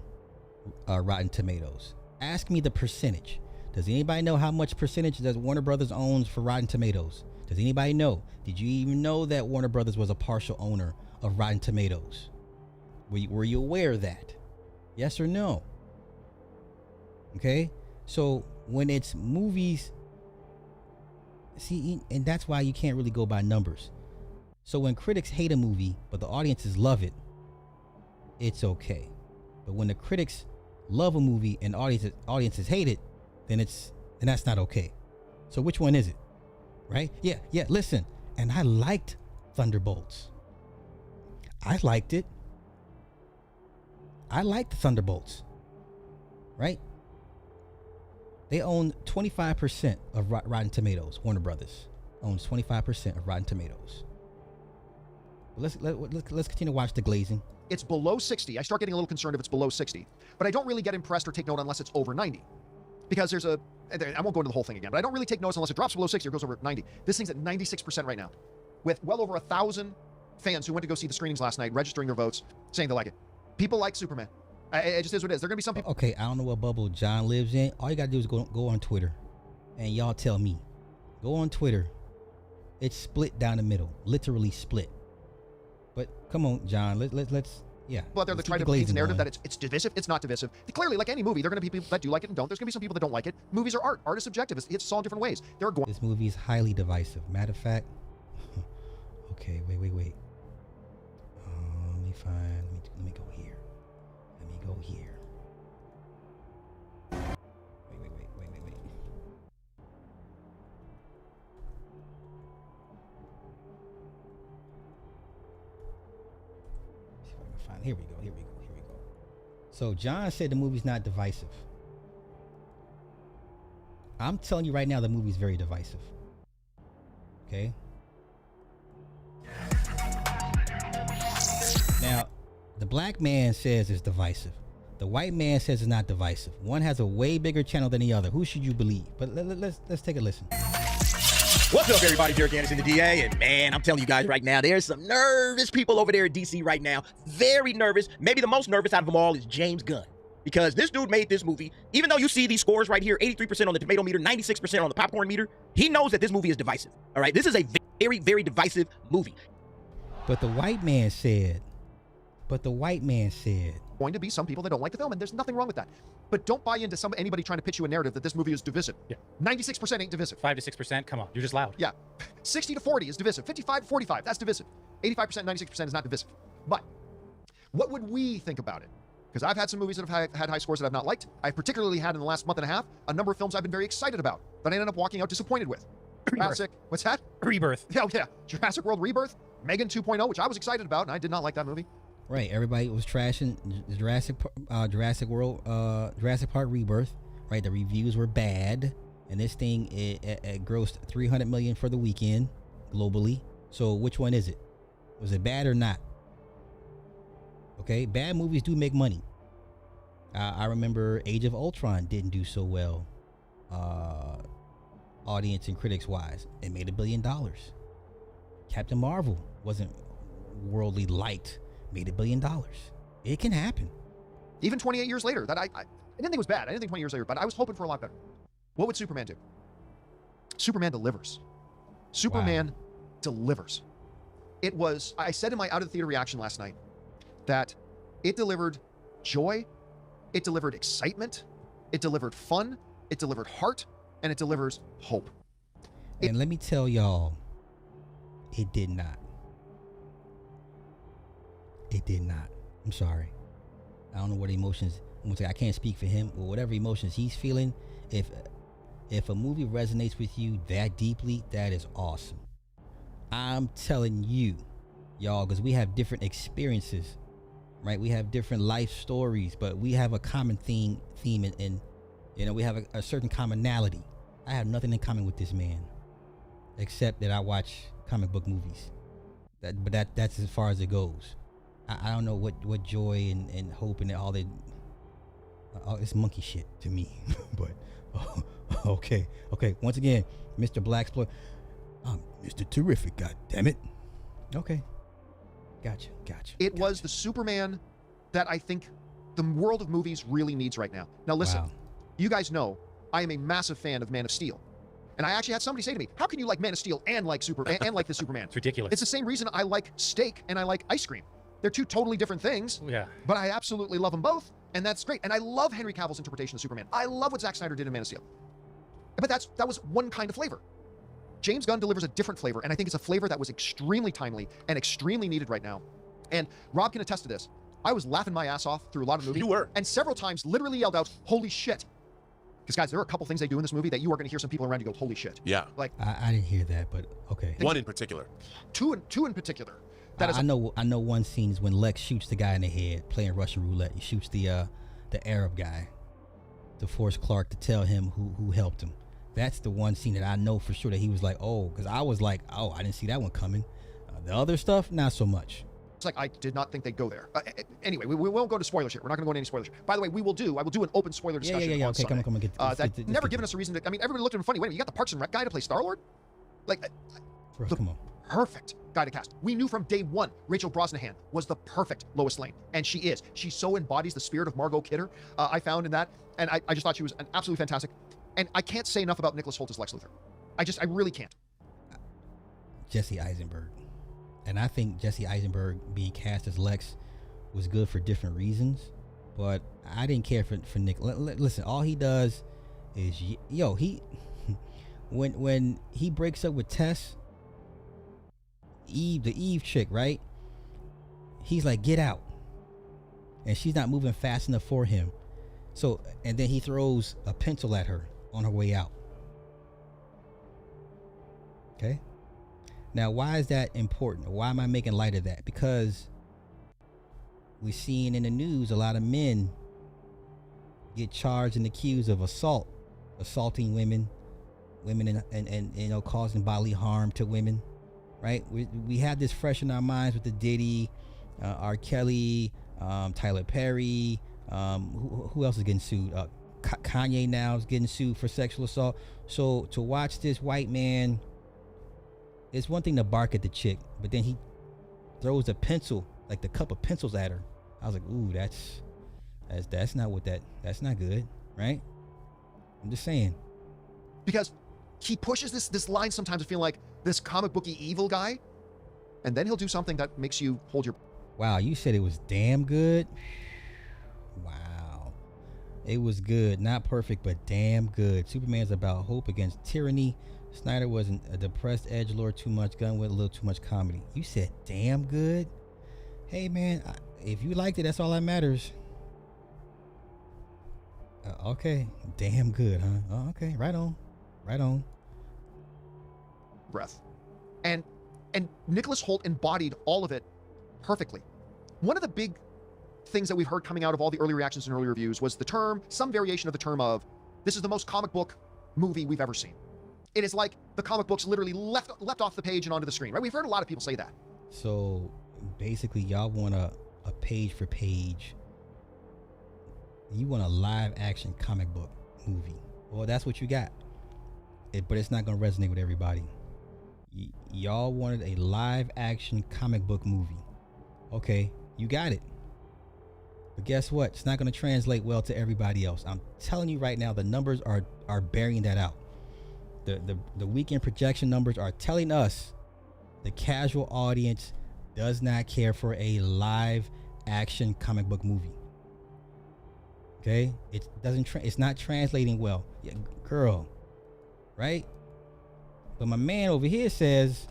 Rotten Tomatoes? Ask me the percentage. Does anybody know how much percentage does Warner Brothers owns for Rotten Tomatoes? Does anybody know? Did you even know that Warner Brothers was a partial owner of Rotten Tomatoes? Were you aware of that? Yes or no? Okay, so when it's movies, see, and that's why you can't really go by numbers. So when critics hate a movie but the audiences love it, it's okay. But when the critics love a movie and audiences hate it, then that's not okay. So which one is it? Right? Yeah, listen. And I liked Thunderbolts. I liked it. I liked Thunderbolts. Right? They own 25% of Rotten Tomatoes. Warner Brothers owns 25% of Rotten Tomatoes. Let's continue to watch the glazing. It's below 60. I start getting a little concerned if it's below 60. But I don't really get impressed or take note unless it's over 90. Because I won't go into the whole thing again, but I don't really take notice unless it drops below 60 or goes over 90. This thing's at 96% right now. With well over 1,000 fans who went to go see the screenings last night, registering their votes, saying they like it. People like Superman. It just is what it is. There are going to be some people... Okay, I don't know what bubble John lives in. All you got to do is go on Twitter. And y'all tell me. Go on Twitter. It's split down the middle. Literally split. But come on, John. Let's Yeah. But they're Let's trying keep to the paint the glazing narrative going. that it's divisive. It's not divisive. Clearly, like any movie, there are going to be people that do like it and don't. There's going to be some people that don't like it. Movies are art. Art is subjective. It's hits us all in different ways. There are going. This movie is highly divisive. Matter of fact, okay, wait. Let me find. Let me go here. Let me go here. Wait. See if I can find. Here we go. So John said the movie's not divisive. I'm telling you right now, the movie's very divisive. Okay. Now, the black man says it's divisive. The white man says it's not divisive. One has a way bigger channel than the other. Who should you believe? But let's take a listen. What's up, everybody? Derek Anderson, the DA, and man, I'm telling you guys right now, there's some nervous people over there in DC right now. Very nervous. Maybe the most nervous out of them all is James Gunn. Because this dude made this movie, even though you see these scores right here, 83% on the tomato meter, 96% on the popcorn meter, he knows that this movie is divisive. All right, this is a very, very divisive movie. But the white man said, Going to be some people that don't like the film, and there's nothing wrong with that. But don't buy into anybody trying to pitch you a narrative that this movie is divisive. Yeah. 96% ain't divisive. 5 to 6%. Come on, you're just loud. Yeah. 60 to 40 is divisive. 55 to 45, that's divisive. 85%, 96% is not divisive. But what would we think about it? Because I've had some movies that have had high scores that I've not liked. I've particularly had in the last month and a half a number of films I've been very excited about that I ended up walking out disappointed with. Jurassic, what's that? Rebirth. Yeah. Jurassic World Rebirth, Megan 2.0, which I was excited about, and I did not like that movie. right, everybody was trashing Jurassic Park Rebirth. Right, the reviews were bad, and this thing it grossed $300 million for the weekend globally. So which one is it? Was it bad or not? Okay, bad movies do make money. I remember Age of Ultron didn't do so well, audience and critics wise. It made $1 billion. Captain Marvel wasn't worldly liked, made $1 billion. It can happen. Even 28 years later, that I didn't think it was bad. I didn't think 20 years later, but I was hoping for a lot better. What would Superman do? Superman delivers. Superman delivers. It was, I said in my out of the theater reaction last night, that it delivered joy, it delivered excitement, it delivered fun, it delivered heart, and it delivers hope. And let me tell y'all, it did not. It did not. I'm sorry. I don't know what emotions. I can't speak for him, or whatever emotions he's feeling. If a movie resonates with you that deeply, that is awesome. I'm telling you, y'all, because we have different experiences, right? We have different life stories, but we have a common theme, and you know, we have a certain commonality. I have nothing in common with this man, except that I watch comic book movies. That's as far as it goes. I don't know what joy and hope and all that. It's monkey shit to me. But okay. Once again, Mr. Blacksploit. I'm Mr. Terrific. God damn it. Okay. Gotcha. It was the Superman that I think the world of movies really needs right now. Now listen, You guys know I am a massive fan of Man of Steel. And I actually had somebody say to me, how can you like Man of Steel and like and like the Superman? It's ridiculous. It's the same reason I like steak and I like ice cream. They're two totally different things. Yeah. But I absolutely love them both, and that's great. And I love Henry Cavill's interpretation of Superman. I love what Zack Snyder did in Man of Steel. But that was one kind of flavor. James Gunn delivers a different flavor, and I think it's a flavor that was extremely timely and extremely needed right now. And Rob can attest to this. I was laughing my ass off through a lot of movies. You were. And several times literally yelled out, holy shit. Because guys, there are a couple things they do in this movie that you are going to hear some people around you go, holy shit. Yeah. Like I didn't hear that, but okay. One in particular. Two in particular. That is I know one scene is when Lex shoots the guy in the head playing Russian roulette. He shoots the Arab guy to force Clark to tell him who helped him. That's the one scene that I know for sure that he was like, oh, because I was like, oh, I didn't see that one coming. The other stuff, not so much. It's like I did not think they'd go there. Anyway, we won't go to spoilers here. We're not going to go into any spoilers. By the way, I will do an open spoiler discussion. Yeah. On Okay, Sunday. come on. That never given us a reason to. I mean, everybody looked at him funny. Wait a minute, you got the Parks and Rec guy to play Star-Lord? Like, Come on. perfect guy to cast. We knew from day one Rachel Brosnahan was the perfect Lois Lane, and she is. She so embodies the spirit of Margot Kidder. I found in that, and I just thought she was an absolutely fantastic. And I can't say enough about Nicholas Hoult as Lex Luthor. I really can't. Jesse Eisenberg. And I think Jesse Eisenberg being cast as Lex was good for different reasons, but I didn't care for Nick. Listen, all he does is he when he breaks up with Tess, the Eve chick, right? He's like, get out, and she's not moving fast enough for him. So, and then he throws a pencil at her on her way out. Okay. Now, why is that important? Why am I making light of that? Because we're seeing in the news a lot of men get charged and accused of assaulting women and causing bodily harm to women, right? We had this fresh in our minds with the Diddy, R. Kelly, Tyler Perry, who else is getting sued? Kanye now is getting sued for sexual assault. So to watch this white man, it's one thing to bark at the chick, but then he throws a pencil, like the cup of pencils at her. I was like, ooh, that's not good, right? I'm just saying. Because he pushes this line sometimes to feel like this comic booky evil guy, and then he'll do something that makes you hold your... Wow, you said it was damn good? Wow. It was good. Not perfect, but damn good. Superman's about hope against tyranny. Snyder wasn't a depressed edgelord, too much gun with a little too much comedy. You said damn good? Hey, man, if you liked it, that's all that matters. Okay, damn good, huh? Oh, okay, right on. breath. And Nicholas Hoult embodied all of it perfectly. One of the big things that we've heard coming out of all the early reactions and early reviews was the term, some variation of the term of, this is the most comic book movie we've ever seen. It is like the comic books literally left off the page and onto the screen, right? We've heard a lot of people say that. So basically y'all want a page for page, you want a live action comic book movie. Well, that's what you got. But it's not going to resonate with everybody. Y'all wanted a live action comic book movie. Okay, you got it. But guess what? It's not going to translate well to everybody else. I'm telling you right now, the numbers are bearing that out. The weekend projection numbers are telling us the casual audience does not care for a live action comic book movie. Okay, it's not translating well. Yeah, girl, right? But my man over here says,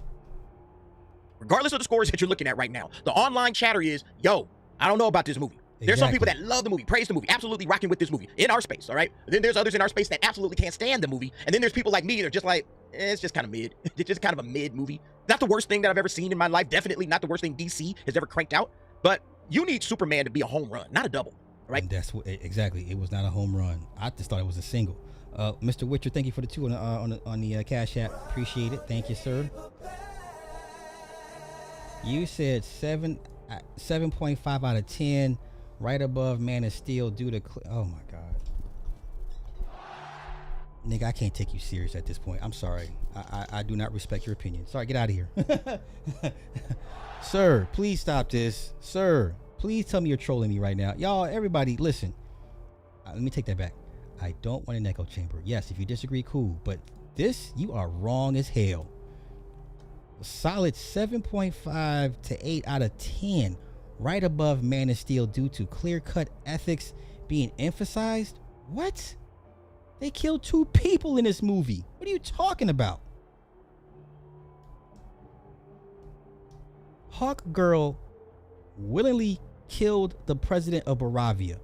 regardless of the scores that you're looking at right now, the online chatter is, yo, I don't know about this movie. There's some people that love the movie, praise the movie, absolutely rocking with this movie in our space, all right? Then there's others in our space that absolutely can't stand the movie. And then there's people like me that are just like, it's just kind of mid. It's just kind of a mid movie. Not the worst thing that I've ever seen in my life. Definitely not the worst thing DC has ever cranked out. But you need Superman to be a home run, not a double, right? And that's what, exactly. It was not a home run. I just thought it was a single. Mr. Witcher, thank you for the 2 on the Cash App. Appreciate it. Thank you, sir. You said 7.5 out of 10. Right above Man of Steel due to... Oh, my God. Nigga, I can't take you serious at this point. I'm sorry. I do not respect your opinion. Sorry, get out of here. Sir, please stop this. Sir, please tell me you're trolling me right now. Y'all, everybody, listen. Let me take that back. I don't want an echo chamber. Yes, if you disagree, cool. But this, you are wrong as hell. A solid 7.5 to 8 out of 10. Right above Man of Steel due to clear-cut ethics being emphasized? What? They killed 2 people in this movie. What are you talking about? Hawk Girl willingly killed the president of Baravia.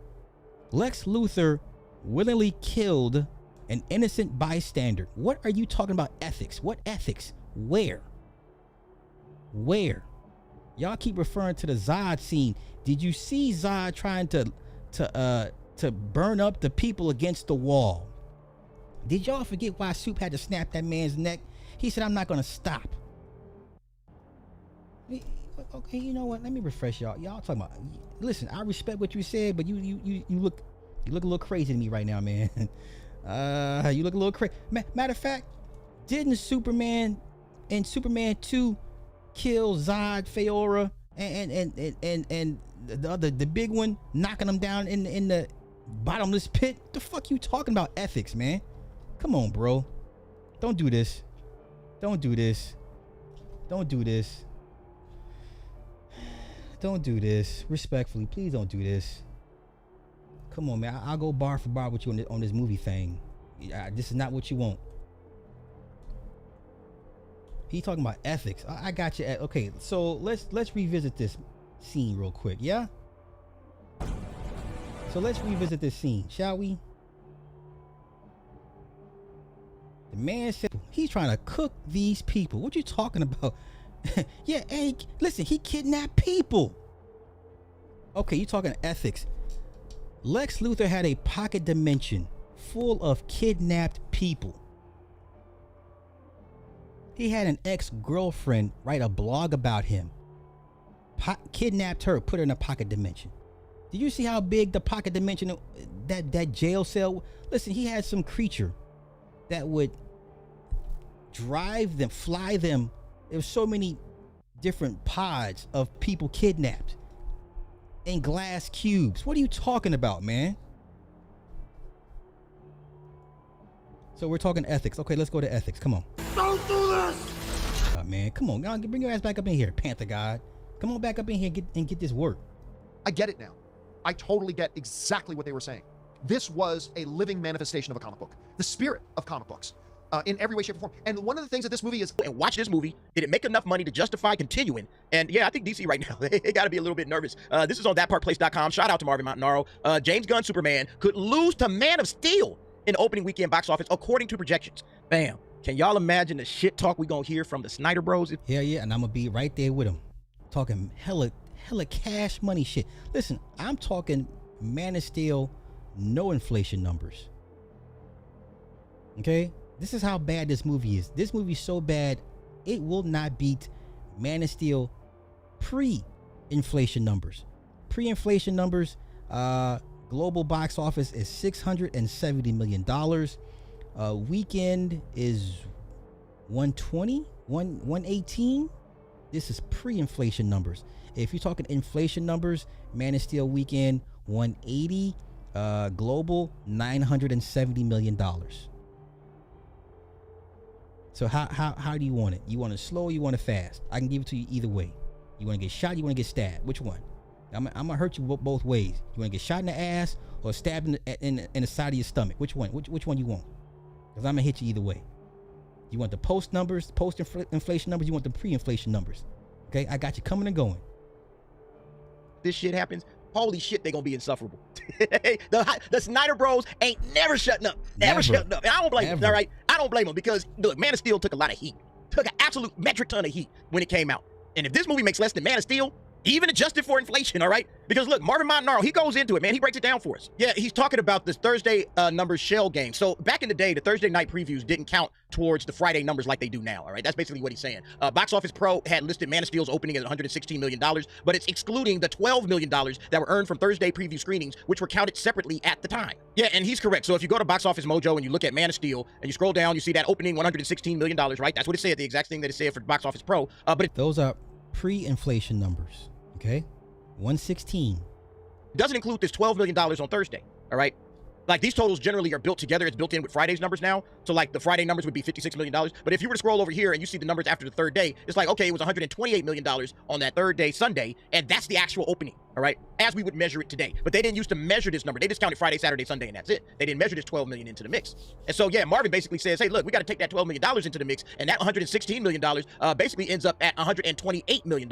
Lex Luthor willingly killed an innocent bystander. What are you talking about ethics? What ethics? Where? Y'all keep referring to the Zod scene. Did you see Zod trying to burn up the people against the wall? Did y'all forget why Soup had to snap that man's neck? He said, I'm not going to stop. Okay, you know what? Let me refresh y'all. Y'all talking about... Listen, I respect what you said, but you look a little crazy to me right now, man. You look a little crazy. Matter of fact, didn't Superman in Superman 2 kill Zod, Feora, and the big one, knocking them down in the bottomless pit? The fuck you talking about ethics, man? Come on, bro. Don't do this. Don't do this. don't do this. Respectfully, please don't do this. Come on, man. I'll go bar for bar with you on this movie thing. This is not what you want. He talking about ethics. I got you. Okay, so let's revisit this scene real quick, yeah? So let's revisit this scene, shall we? The man said he's trying to cook these people. What you talking about? Yeah, hey, listen, he kidnapped people. Okay, you talking ethics. Lex Luthor had a pocket dimension full of kidnapped people. He had an ex-girlfriend write a blog about him. Kidnapped her, put her in a pocket dimension. Did you see how big the pocket dimension, that jail cell? Listen, he had some creature that would drive them, fly them. There's so many different pods of people kidnapped in glass cubes. What are you talking about, man? So we're talking ethics. Okay, let's go to ethics. Come on. Don't do this! Man, come on. Bring your ass back up in here, Panther God. Come on back up in here and get this work. I get it now. I totally get exactly what they were saying. This was a living manifestation of a comic book. The spirit of comic books. In every way, shape, or form. And one of the things that this movie is... And watch this movie. Did it make enough money to justify continuing? And yeah, I think DC right now, they got to be a little bit nervous. This is on thatpartplace.com. Shout out to Marvin Montanaro. James Gunn Superman could lose to Man of Steel in opening weekend box office, according to projections. Bam. Can y'all imagine the shit talk we gonna hear from the Snyder Bros? Yeah, and I'm gonna be right there with them. Talking hella cash money shit. Listen, I'm talking Man of Steel, no inflation numbers. Okay? This is how bad this movie is. This movie's so bad, it will not beat Man of Steel pre-inflation numbers. Pre-inflation numbers, global box office is $670 million. Weekend is 120, 118. This is pre-inflation numbers. If you're talking inflation numbers, Man of Steel weekend 180, global $970 million. So how do you want it? You want it slow or you want it fast? I can give it to you either way. You want to get shot, you want to get stabbed? Which one? I'm gonna hurt you both ways. You want to get shot in the ass or stabbed in the side of your stomach? Which one? Which one you want? Because I'm gonna hit you either way. You want the post numbers, post-inflation numbers? You want the pre-inflation numbers? Okay, I got you coming and going. This shit happens. Holy shit, they gonna be insufferable. the Snyder Bros ain't never shutting up. Never shutting up. And I don't blame them, all right? I don't blame them because, look, Man of Steel took a lot of heat. Took an absolute metric ton of heat when it came out. And if this movie makes less than Man of Steel, even adjusted for inflation, all right? Because look, Marvin Montanaro, he goes into it, man. He breaks it down for us. Yeah, he's talking about this Thursday numbers shell game. So back in the day, the Thursday night previews didn't count towards the Friday numbers like they do now, all right? That's basically what he's saying. Box Office Pro had listed Man of Steel's opening at $116 million, but it's excluding the $12 million that were earned from Thursday preview screenings, which were counted separately at the time. Yeah, and he's correct. So if you go to Box Office Mojo and you look at Man of Steel and you scroll down, you see that opening $116 million, right? That's what it said, the exact thing that it said for Box Office Pro. But those are pre-inflation numbers, okay? 116. It doesn't include this $12 million on Thursday, all right? Like, these totals generally are built together. It's built in with Friday's numbers now. So, like, the Friday numbers would be $56 million. But if you were to scroll over here and you see the numbers after the third day, it's like, okay, it was $128 million on that third day, Sunday, and that's the actual opening, all right? As we would measure it today. But they didn't used to measure this number. They just counted Friday, Saturday, Sunday, and that's it. They didn't measure this $12 million into the mix. And so, yeah, Marvin basically says, hey, look, we got to take that $12 million into the mix, and that $116 million basically ends up at $128 million.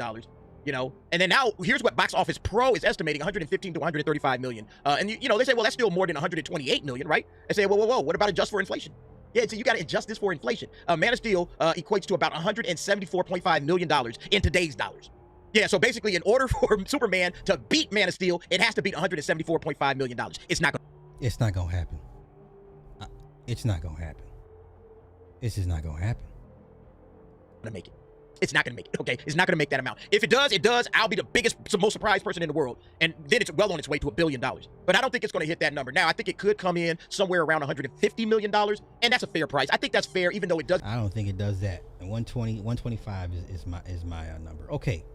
You know, and then now here's what Box Office Pro is estimating: 115 to 135 million. And you know, they say, well, that's still more than 128 million, right? They say, whoa, what about adjust for inflation? Yeah, so you got to adjust this for inflation. Man of Steel equates to about $174.5 million in today's dollars. Yeah, so basically, in order for Superman to beat Man of Steel, it has to beat $174.5 million. It's not gonna happen. It's not gonna happen. It's just not gonna happen. Gonna make it. It's not going to make it, okay? It's not going to make that amount. If it does, it does. I'll be the biggest, most surprised person in the world. And then it's well on its way to $1 billion. But I don't think it's going to hit that number. Now, I think it could come in somewhere around $150 million. And that's a fair price. I think that's fair, even though it does. I don't think it does that. And 125 is my number. Okay.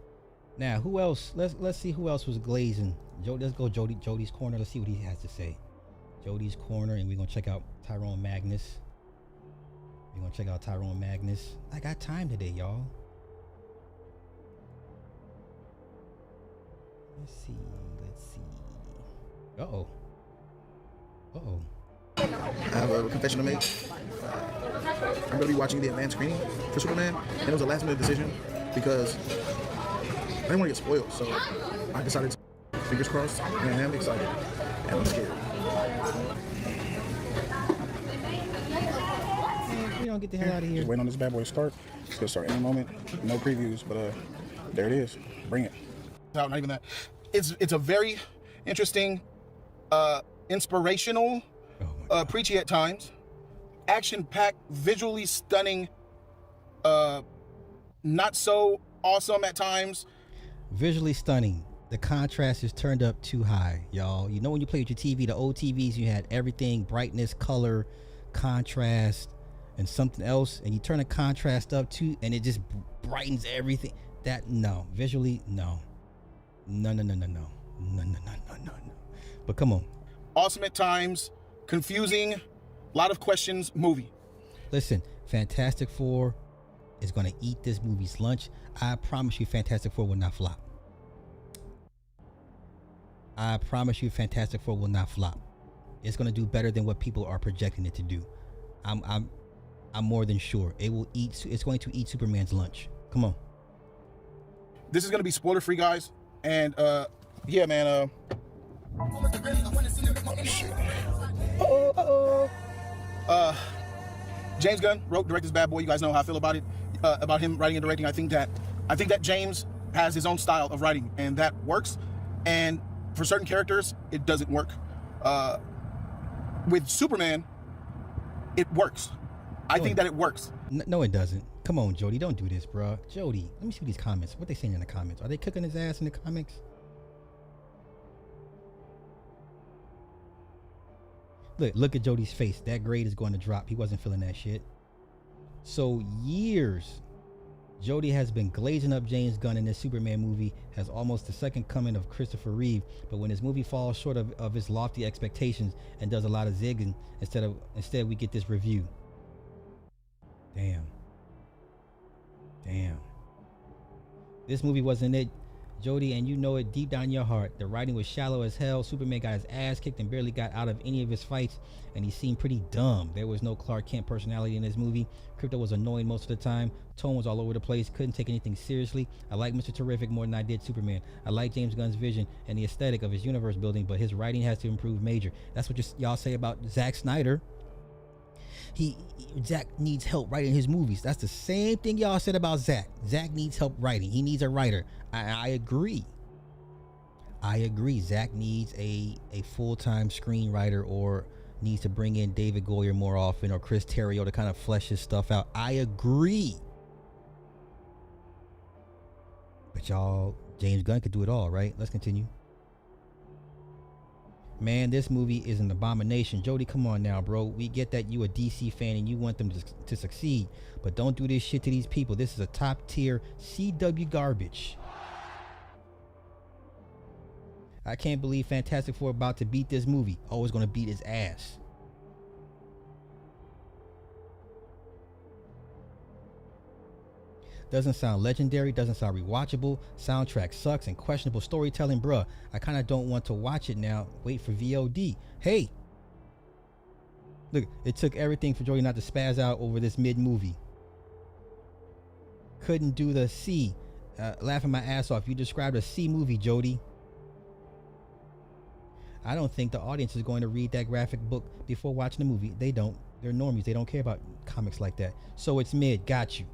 Now, who else? Let's see who else was glazing. Let's go Jody's Corner. Let's see what he has to say. Jody's Corner, and we're going to check out Tyrone Magnus. I got time today, y'all. Let's see. Uh-oh. I have a confession to make. I'm going to be watching the advanced screening for Superman, and it was a last-minute decision because I didn't want to get spoiled, so I decided to, fingers crossed, and I'm excited, and I'm scared. We don't get the hell out of here. Just waiting on this bad boy to start. It's going to start any moment. No previews, but there it is. Bring it. Not even that. It's a very interesting, inspirational, preachy at times, action-packed, visually stunning, not so awesome at times. Visually stunning. The contrast is turned up too high, y'all. You know when you play with your TV, the old TVs, you had everything, brightness, color, contrast, and something else, and you turn the contrast up too, and it just brightens everything. No. Visually, no. No. But come on. Awesome at times, confusing, a lot of questions, movie. Listen, Fantastic Four is going to eat this movie's lunch. I promise you Fantastic Four will not flop. I promise you Fantastic Four will not flop. It's going to do better than what people are projecting it to do. I'm more than sure. It's going to eat Superman's lunch. Come on. This is going to be spoiler-free, guys. And, yeah, man, James Gunn wrote, directed this bad boy. You guys know how I feel about it, about him writing and directing. I think that James has his own style of writing, and that works. And for certain characters, it doesn't work. With Superman, it works. I think that it works. No, it doesn't. Come on, Jody, don't do this, bro. Jody, let me see these comments. What they saying in the comments? Are they cooking his ass in the comics? Look at Jody's face. That grade is going to drop. He wasn't feeling that shit. So years, Jody has been glazing up James Gunn in this Superman movie as almost the second coming of Christopher Reeve. But when his movie falls short of his lofty expectations and does a lot of zigging, instead we get this review. Damn. This movie wasn't it, Jody, and you know it deep down in your heart. The writing was shallow as hell. Superman got his ass kicked and barely got out of any of his fights, and he seemed pretty dumb. There was no Clark Kent personality in this movie. Crypto was annoying most of the time. Tone was all over the place. Couldn't take anything seriously. I like Mr. Terrific more than I did Superman. I like James Gunn's vision and the aesthetic of his universe building, but his writing has to improve major. That's what y'all say about Zack Snyder. Zack needs help writing his movies. That's the same thing y'all said about Zack. Zack needs help writing. He needs a writer. I agree. Zack needs a full-time screenwriter, or needs to bring in David Goyer more often, or Chris Terrio to kind of flesh his stuff out. I agree. But y'all, James Gunn could do it all, right? Let's continue. Man, this movie is an abomination. Jody, come on now, bro. We get that you a DC fan and you want them to succeed, but don't do this shit to these people. This is a top tier CW garbage. I can't believe Fantastic Four about to beat this movie. Oh, it's gonna beat his ass. Doesn't sound legendary, doesn't sound rewatchable. Soundtrack sucks and questionable storytelling, bruh. I kind of don't want to watch it now. Wait for VOD. Hey, look, it took everything for Jody not to spaz out over this mid-movie. Couldn't do the C. Laughing my ass off. You described a C movie, Jody. I don't think the audience is going to read that graphic book before watching the movie. They don't. They're normies. They don't care about comics like that. So it's mid. Got you.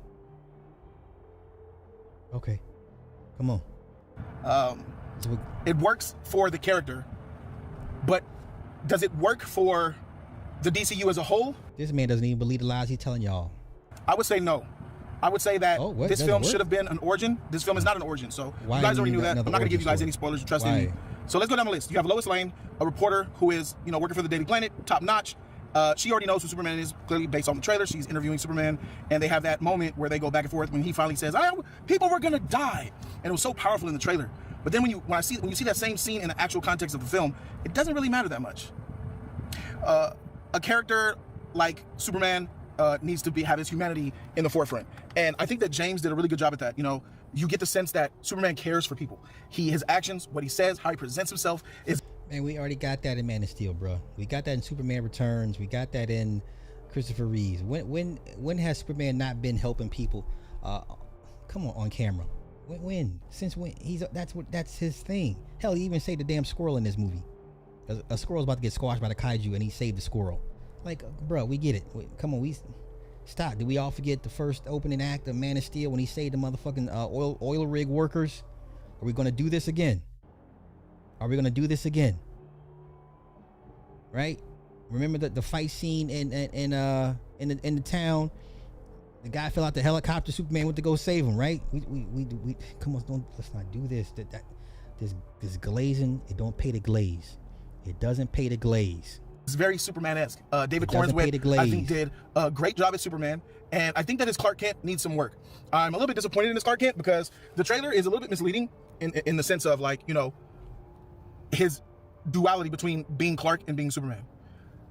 Okay, come on. It works for the character, but does it work for the DCU as a whole? This man doesn't even believe the lies he's telling y'all. I would say no. I would say that this film work? should have been an origin. This film is not an origin, so Why you guys do already you knew need that. I'm another not going to give you guys origin any spoilers. Trust Why? in me. So let's go down the list. You have Lois Lane, a reporter who is, working for the Daily Planet, top notch. She already knows who Superman is, clearly based on the trailer. She's interviewing Superman, and they have that moment where they go back and forth when he finally says, people were gonna die. And it was so powerful in the trailer. But then when you see that same scene in the actual context of the film, it doesn't really matter that much. A character like Superman needs to have his humanity in the forefront. And I think that James did a really good job at that. you get the sense that Superman cares for people. His actions, what he says, how he presents himself is. Man, we already got that in Man of Steel, bro. We got that in Superman Returns. We got that in Christopher Reeves. When has Superman not been helping people? Come on camera. When? Since when? That's his thing. Hell, he even saved the damn squirrel in this movie. A squirrel's about to get squashed by the kaiju, and he saved the squirrel. Like, bro, we get it. Come on, stop. Did we all forget the first opening act of Man of Steel when he saved the motherfucking oil rig workers? Are we gonna do this again? Right? Remember the fight scene in the town? The guy fell out the helicopter. Superman went to go save him. Right? We come on, let's not do this. This glazing, it don't pay to glaze. It doesn't pay to glaze. It's very Superman-esque. David Cornswith, I think, did a great job as Superman, and I think that his Clark Kent needs some work. I'm a little bit disappointed in his Clark Kent because the trailer is a little bit misleading in the sense of, like, you know, his duality between being Clark and being Superman.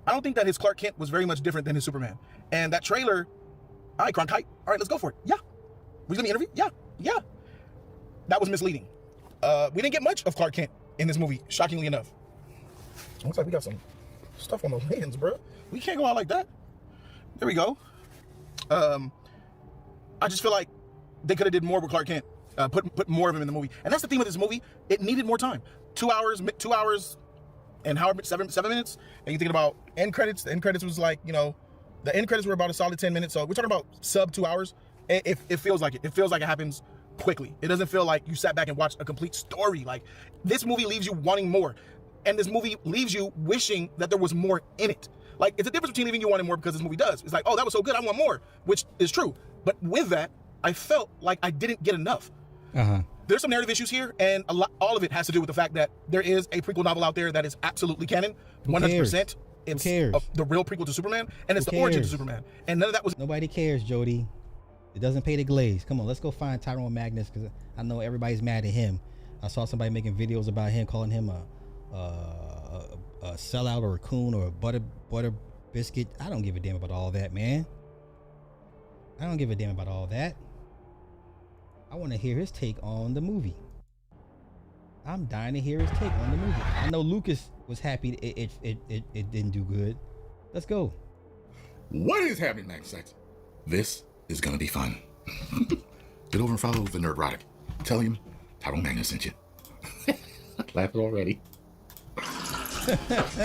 I don't think that his Clark Kent was very much different than his Superman. And that trailer, all right, Cronkite, all right, let's go for it. Yeah. We gonna interview? Yeah. That was misleading. We didn't get much of Clark Kent in this movie, shockingly enough. Looks like we got some stuff on those hands, bro. We can't go out like that. There we go. I just feel like they could have did more with Clark Kent. Put more of him in the movie. And that's the thing with this movie. It needed more time. 2 hours and however 7 minutes. And you're thinking about end credits. The end credits was like, you know, the end credits were about a solid 10 minutes. So we're talking about sub 2 hours. It feels like it. It feels like it happens quickly. It doesn't feel like you sat back and watched a complete story. Like, this movie leaves you wanting more. And this movie leaves you wishing that there was more in it. Like, it's a difference between leaving you wanting more because this movie does. It's like, oh, that was so good, I want more, which is true. But with that, I felt like I didn't get enough. There's some narrative issues here, and all of it has to do with the fact that there is a prequel novel out there that is absolutely canon, 100%. It's the real prequel to Superman, and it's the origin to Superman. And none of that was... Nobody cares, Jody. It doesn't pay the glaze. Come on, let's go find Tyrone Magnus, because I know everybody's mad at him. I saw somebody making videos about him, calling him a sellout or a coon or a butter biscuit. I don't give a damn about all that, man. I don't give a damn about all that. I want to hear his take on the movie. I'm dying to hear his take on the movie. I know Lucas was happy it didn't do good. Let's go. What is happening, Max? This is gonna be fun. Get over and follow the Nerdrotic. Tell him Tyrone Magnus sent you. Laughing already.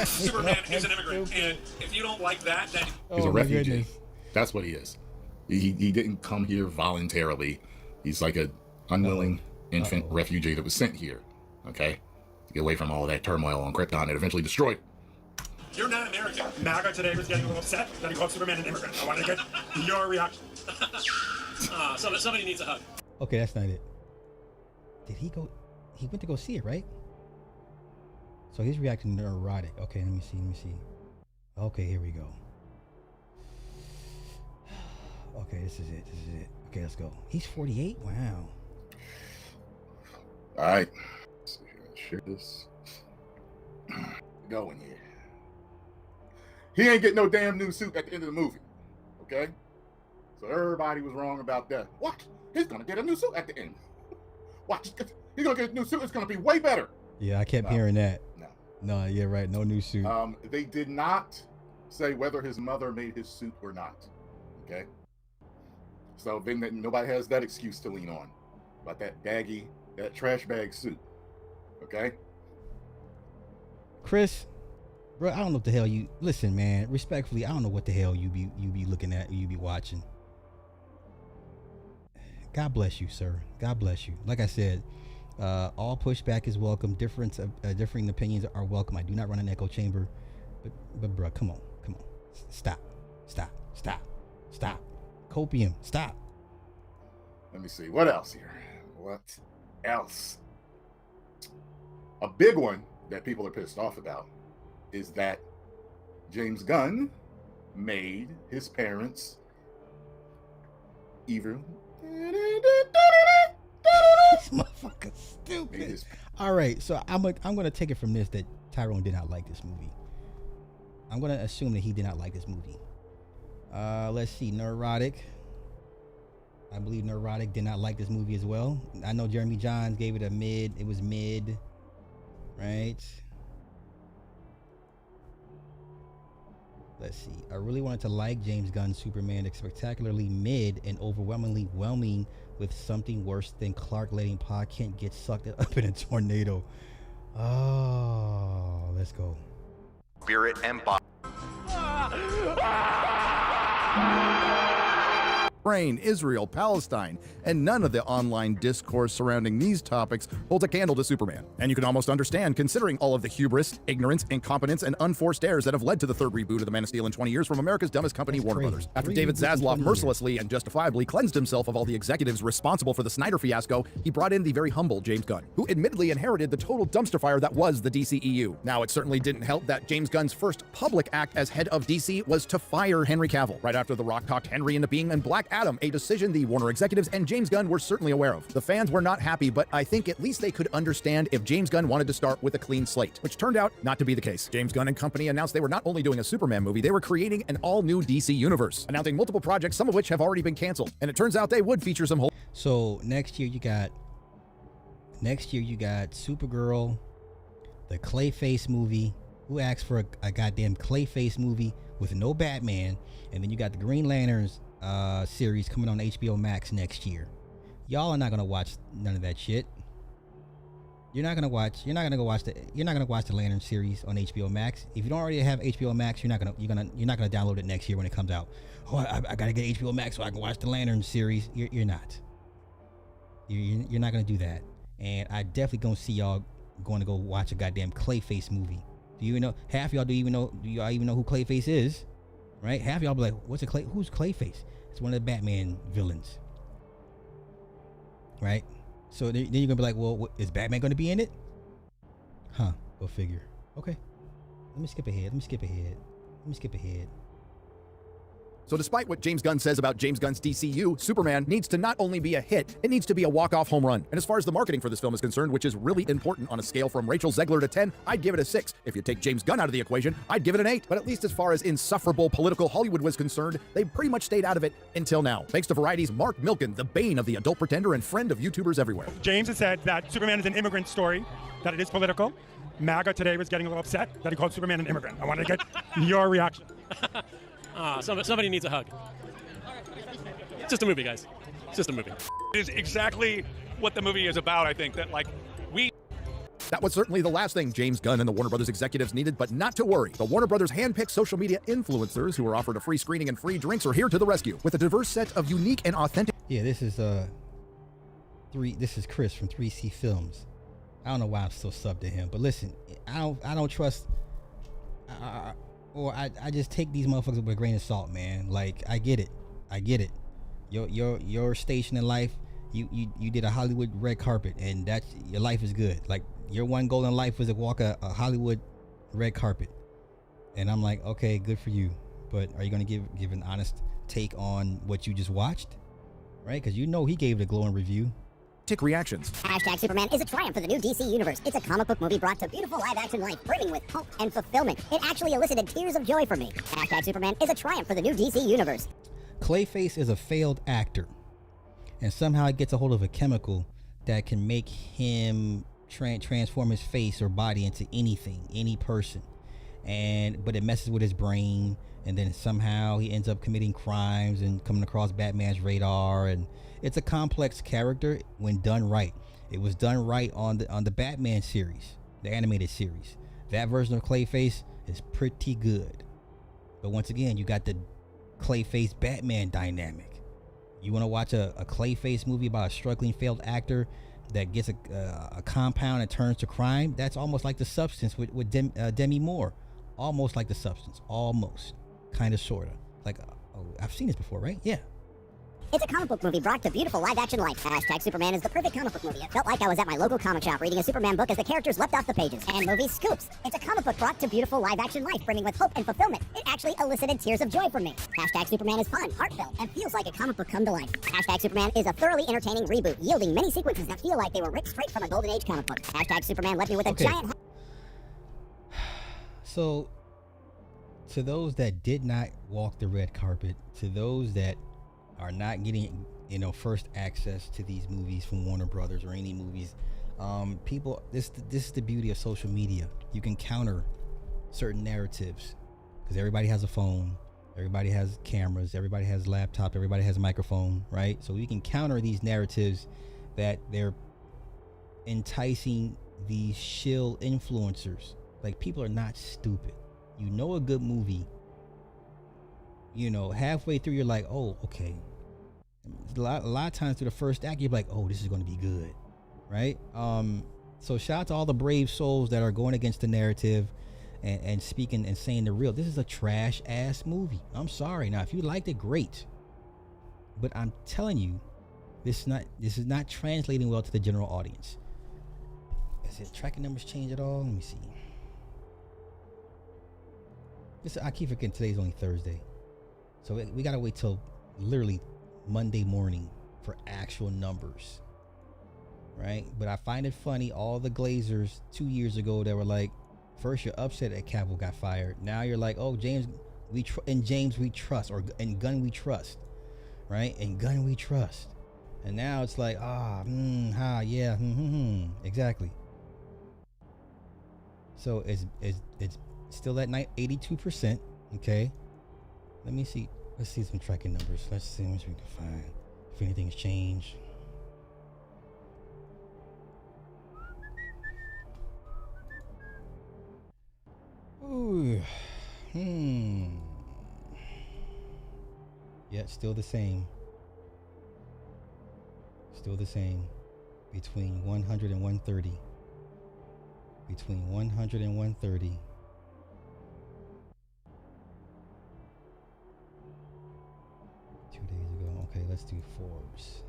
Superman is an immigrant, and if you don't like that, then he's a refugee. That's what he is. He didn't come here voluntarily. He's like an unwilling infant refugee that was sent here, okay, to get away from all that turmoil on Krypton that eventually destroyed. You're not American. MAGA today was getting a little upset that he called Superman an immigrant. I want to get your reaction. Somebody needs a hug. Okay, that's not it. Did he go? He went to go see it, right? So he's reacting neurotic. Okay, let me see. Okay, here we go. Okay, this is it. Okay, let's go. He's 48? Wow. All right. Let's see here. Share this. Going here. He ain't getting no damn new suit at the end of the movie. Okay? So everybody was wrong about that. What? He's gonna get a new suit at the end. Watch. He's gonna get a new suit. It's gonna be way better. Yeah, I kept hearing that. No, yeah, right. No new suit. They did not say whether his mother made his suit or not. Okay? So then nobody has that excuse to lean on. About that baggy, that trash bag suit. Okay? Chris, bro, I don't know what the hell you... Listen, man, respectfully, I don't know what the hell you be looking at, you be watching. God bless you, sir. God bless you. Like I said, all pushback is welcome. Differing opinions are welcome. I do not run an echo chamber. But bro, come on. Stop. Copium, stop. Let me see. What else here? What else? A big one that people are pissed off about is that James Gunn made his parents evil. This motherfucker stupid. All right, so I'm gonna take it from this that Tyrone did not like this movie. I'm gonna assume that he did not like this movie. Let's see, neurotic. I believe Neurotic did not like this movie as well. I know Jeremy Jahns gave it a mid. It was mid, right? Let's see. I really wanted to like James Gunn's Superman. It's spectacularly mid and overwhelmingly whelming with something worse than Clark letting Pa Kent get sucked up in a tornado. Oh, let's go. Spirit and body. Ukraine, Israel, Palestine, and none of the online discourse surrounding these topics holds a candle to Superman. And you can almost understand, considering all of the hubris, ignorance, incompetence, and unforced errors that have led to the third reboot of The Man of Steel in 20 years from America's dumbest company, Warner Brothers. After David Zaslav mercilessly and justifiably cleansed himself of all the executives responsible for the Snyder fiasco, he brought in the very humble James Gunn, who admittedly inherited the total dumpster fire that was the DCEU. Now, it certainly didn't help that James Gunn's first public act as head of DC was to fire Henry Cavill, right after The Rock talked Henry into being in Black Adam, a decision the Warner executives and James Gunn were certainly aware of. The fans were not happy, but I think at least they could understand if James Gunn wanted to start with a clean slate, which turned out not to be the case. James Gunn and company announced they were not only doing a Superman movie, they were creating an all-new DC universe, announcing multiple projects, some of which have already been canceled. And it turns out they would feature some whole... So next year you got Supergirl, the Clayface movie. Who asked for a goddamn Clayface movie with no Batman? And then you got the Green Lanterns series coming on HBO Max next year. Y'all are not gonna watch none of that shit. You're not gonna watch the Lantern series on HBO Max. If you don't already have HBO Max, you're not gonna download it next year when it comes out. Oh, I gotta get HBO Max so I can watch the Lantern series. You're not. You're not gonna do that. And I definitely gonna see y'all going to go watch a goddamn Clayface movie. Do you even know? Half y'all do y'all even know who Clayface is? Right? Half y'all be like, who's Clayface? It's one of the Batman villains. Right? So then you're gonna be like, well, is Batman gonna be in it? Huh, go figure. Okay. Let me skip ahead. So despite what James Gunn says about James Gunn's DCU, Superman needs to not only be a hit, it needs to be a walk-off home run. And as far as the marketing for this film is concerned, which is really important on a scale from Rachel Zegler to 10, I'd give it a 6. If you take James Gunn out of the equation, I'd give it an 8. But at least as far as insufferable political Hollywood was concerned, they pretty much stayed out of it until now. Thanks to Variety's Mark Milken, the bane of the adult pretender and friend of YouTubers everywhere. James has said that Superman is an immigrant story, that it is political. MAGA today was getting a little upset that he called Superman an immigrant. I wanted to get your reaction. Somebody needs a hug. It's just a movie, guys. It's just a movie. It is exactly what the movie is about, I think, that That was certainly the last thing James Gunn and the Warner Brothers executives needed, but not to worry. The Warner Brothers handpicked social media influencers who were offered a free screening and free drinks are here to the rescue with a diverse set of unique and authentic... Yeah, this is Chris from 3C Films. I don't know why I'm still subbed to him, but listen, I don't trust... I just take these motherfuckers with a grain of salt, man. Like, I get it. Your station in life, you did a Hollywood red carpet, and that's your life is good. Like, your one goal in life was to walk a Hollywood red carpet, and I'm like, okay, good for you. But are you gonna give an honest take on what you just watched, right? Because you know he gave it a glowing review. Reactions. Hashtag Superman is a triumph for the new DC universe. It's a comic book movie brought to beautiful live-action life, brimming with hope and fulfillment. It actually elicited tears of joy from me. Hashtag Superman is a triumph for the new DC universe. Clayface is a failed actor, and somehow he gets a hold of a chemical that can make him transform his face or body into anything, any person, but it messes with his brain, and then somehow he ends up committing crimes and coming across Batman's radar. And it's a complex character when done right. It was done right on the Batman series, the animated series. That version of Clayface is pretty good. But once again, you got the Clayface Batman dynamic. You want to watch a Clayface movie about a struggling failed actor that gets a compound and turns to crime? That's almost like The Substance with Demi Moore. Almost like The Substance. Almost. Kind of, sort of. Like, I've seen this before, right? Yeah. It's a comic book movie brought to beautiful live-action life. Hashtag Superman is the perfect comic book movie. It felt like I was at my local comic shop reading a Superman book as the characters leapt off the pages. And movie scoops. It's a comic book brought to beautiful live-action life, brimming with hope and fulfillment. It actually elicited tears of joy from me. Hashtag Superman is fun, heartfelt, and feels like a comic book come to life. Hashtag Superman is a thoroughly entertaining reboot, yielding many sequences that feel like they were ripped straight from a Golden Age comic book. Hashtag Superman left me with a giant... So, to those that did not walk the red carpet, to those that are not getting, first access to these movies from Warner Brothers or any movies. People, this is the beauty of social media. You can counter certain narratives because everybody has a phone, everybody has cameras, everybody has a laptop, everybody has a microphone, right? So we can counter these narratives that they're enticing these shill influencers. Like, people are not stupid. You know a good movie, halfway through you're like, oh, okay. A lot of times through the first act you're like, oh, this is going to be good, right? So shout out to all the brave souls that are going against the narrative and speaking and saying the real. This is a trash ass movie. I'm sorry. Now, if you liked it, great, but I'm telling you, this is not translating well to the general audience. Is it tracking numbers change at all? Let me see. I keep forgetting today's only Thursday, so we gotta wait till literally Monday morning for actual numbers, right? But I find it funny, all the Glazers 2 years ago that were like, first you're upset that Cavill got fired, now you're like, oh, James we trust, or in Gunn we trust, right? In Gunn we trust, and now it's like, exactly. So it's still at 82%. Okay, let me see. Let's see some tracking numbers. Let's see what we can find. If anything's changed. Ooh. Yeah, still the same. Still the same. Between 100 and 130. Between 100 and 130. Okay, let's do Forbes.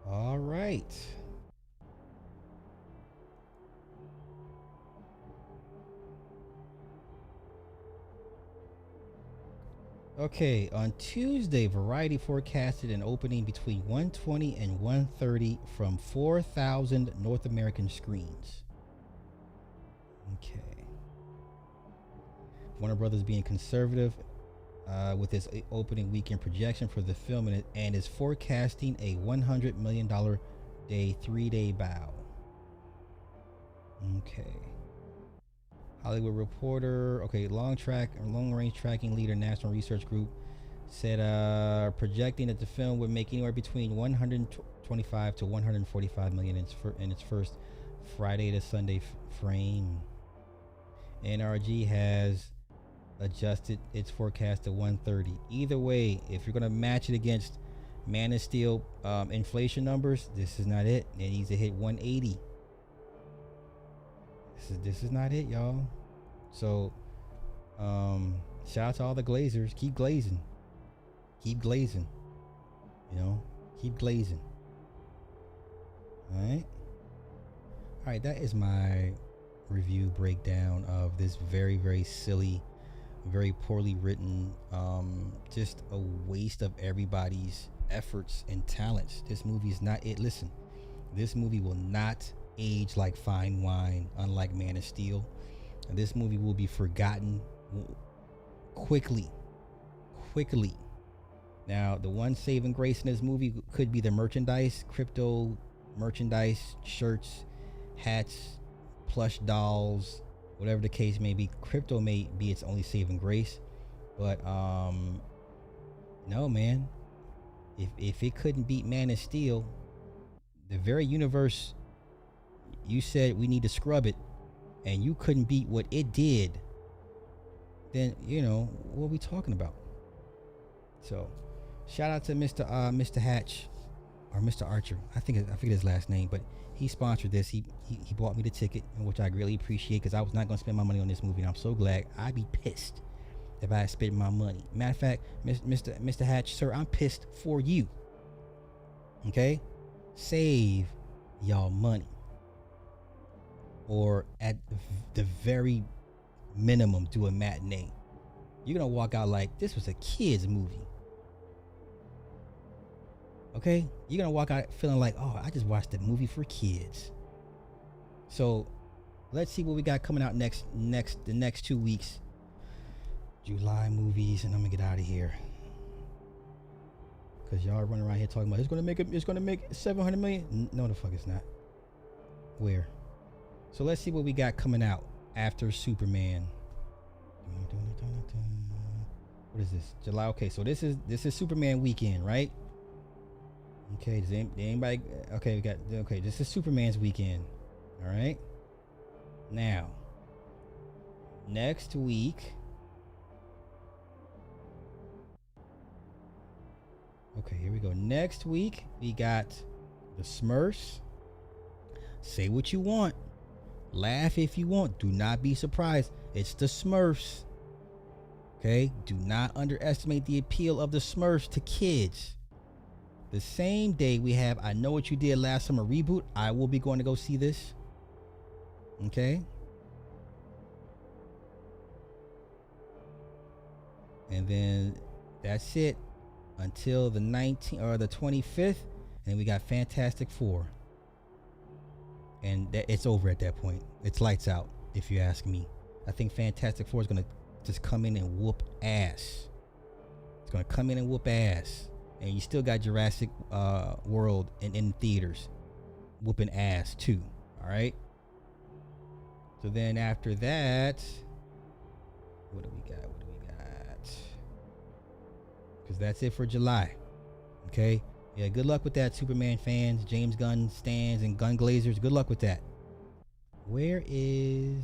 All right. Okay, on Tuesday, Variety forecasted an opening between 120 and 130 from 4,000 North American screens. Okay. Warner Brothers being conservative with its opening weekend projection for the film and is forecasting a $100 million day 3-day bow. Okay. Hollywood Reporter, okay, long range tracking leader, National Research Group, said projecting that the film would make anywhere between 125 to 145 million in its first Friday to Sunday frame. NRG has adjusted its forecast to 130. Either way, if you're going to match it against Man of Steel inflation numbers, this is not it. It needs to hit 180. This is not it, y'all. So shout out to all the Glazers. Keep glazing. Keep glazing. Keep glazing. All right, that is my review breakdown of this very, very silly, very poorly written, just a waste of everybody's efforts and talents. This movie is not it. Listen, this movie will not age like fine wine, unlike Man of Steel. And this movie will be forgotten quickly. Now, the one saving grace in this movie could be the merchandise, crypto merchandise, shirts, hats, plush dolls, whatever the case may be. Crypto may be its only saving grace, but no, man. If it couldn't beat Man of Steel, the very universe you said we need to scrub it, and you couldn't beat what it did, then what are we talking about? So shout out to Mr. Hatch, or Mr. Archer. I forget his last name, but he sponsored this. He bought me the ticket, which I greatly appreciate, because I was not going to spend my money on this movie, and I'm so glad. I'd be pissed if I had spent my money. Matter of fact, Mr. Hatch, sir, I'm pissed for you. Okay? Save y'all money. Or at the very minimum, do a matinee. You're going to walk out like, this was a kid's movie. Okay? You're going to walk out feeling like, oh, I just watched the movie for kids. So Let's see what we got coming out the next 2 weeks. July movies, and I'm gonna get out of here. Cause y'all are running around here talking about it's gonna make 700 million. No, the fuck it's not. Where? So let's see what we got coming out after Superman. What is this? July. Okay, so this is Superman weekend, right? Okay, does anybody? Okay, this is Superman's weekend. All right. Now, next week. Okay, here we go. Next week, we got the Smurfs. Say what you want. Laugh if you want. Do not be surprised. It's the Smurfs. Okay? Do not underestimate the appeal of the Smurfs to kids. The same day we have I Know What You Did Last Summer reboot. I will be going to go see this. Okay? And then that's it until the 19th or the 25th, and we got Fantastic Four. And it's over at that point. It's lights out, if you ask me. I think Fantastic Four is going to just come in and whoop ass. It's going to come in and whoop ass. And you still got Jurassic World in theaters whooping ass too. All right? So then after that, what do we got? Because that's it for July. Okay? Yeah, good luck with that, Superman fans, James Gunn stans, and gun glazers. Good luck with that. Where is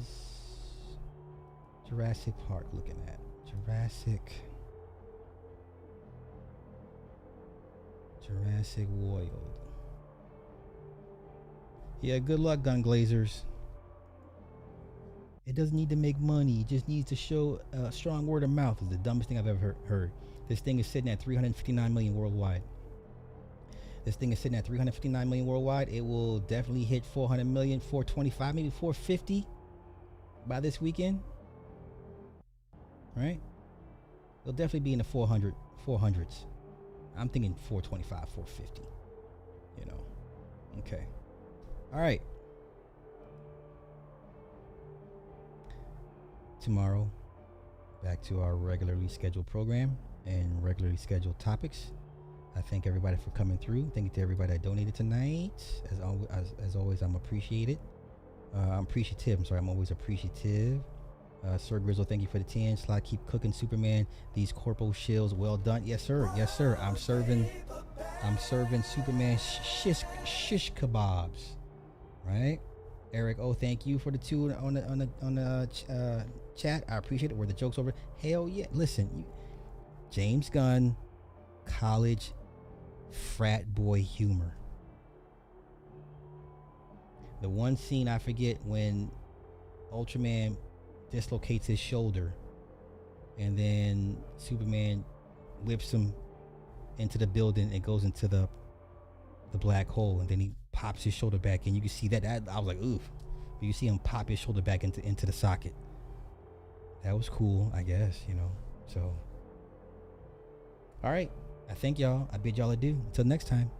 Jurassic Park looking at? Jurassic World. Yeah, good luck, gun glazers. It doesn't need to make money. It just needs to show a strong word of mouth. Is the dumbest thing I've ever heard. This thing is sitting at 359 million worldwide. It will definitely hit 400 million, 425, maybe 450 by this weekend. Right? It'll definitely be in the 400s. I'm thinking 425, 450. You know. Okay. All right. Tomorrow, back to our regularly scheduled program and regularly scheduled topics. I thank everybody for coming through. Thank you to everybody that donated tonight. As always, I'm appreciated. I'm always appreciative. Sir Grizzle, thank you for the 10. Sly, keep cooking, Superman. These corpo shills, well done. Yes, sir. I'm serving Superman shish kebabs. Right? Eric, thank you for the 2 on the chat. I appreciate it. Were the jokes over? Hell yeah. Listen, James Gunn, college frat boy humor. The one scene I forget when Ultraman dislocates his shoulder and then Superman whips him into the building and goes into the black hole, and then he pops his shoulder back, and you can see that I was like, oof. You see him pop his shoulder back into the socket. That was cool, I guess, you know. So all right, I thank y'all. I bid y'all adieu. Until next time.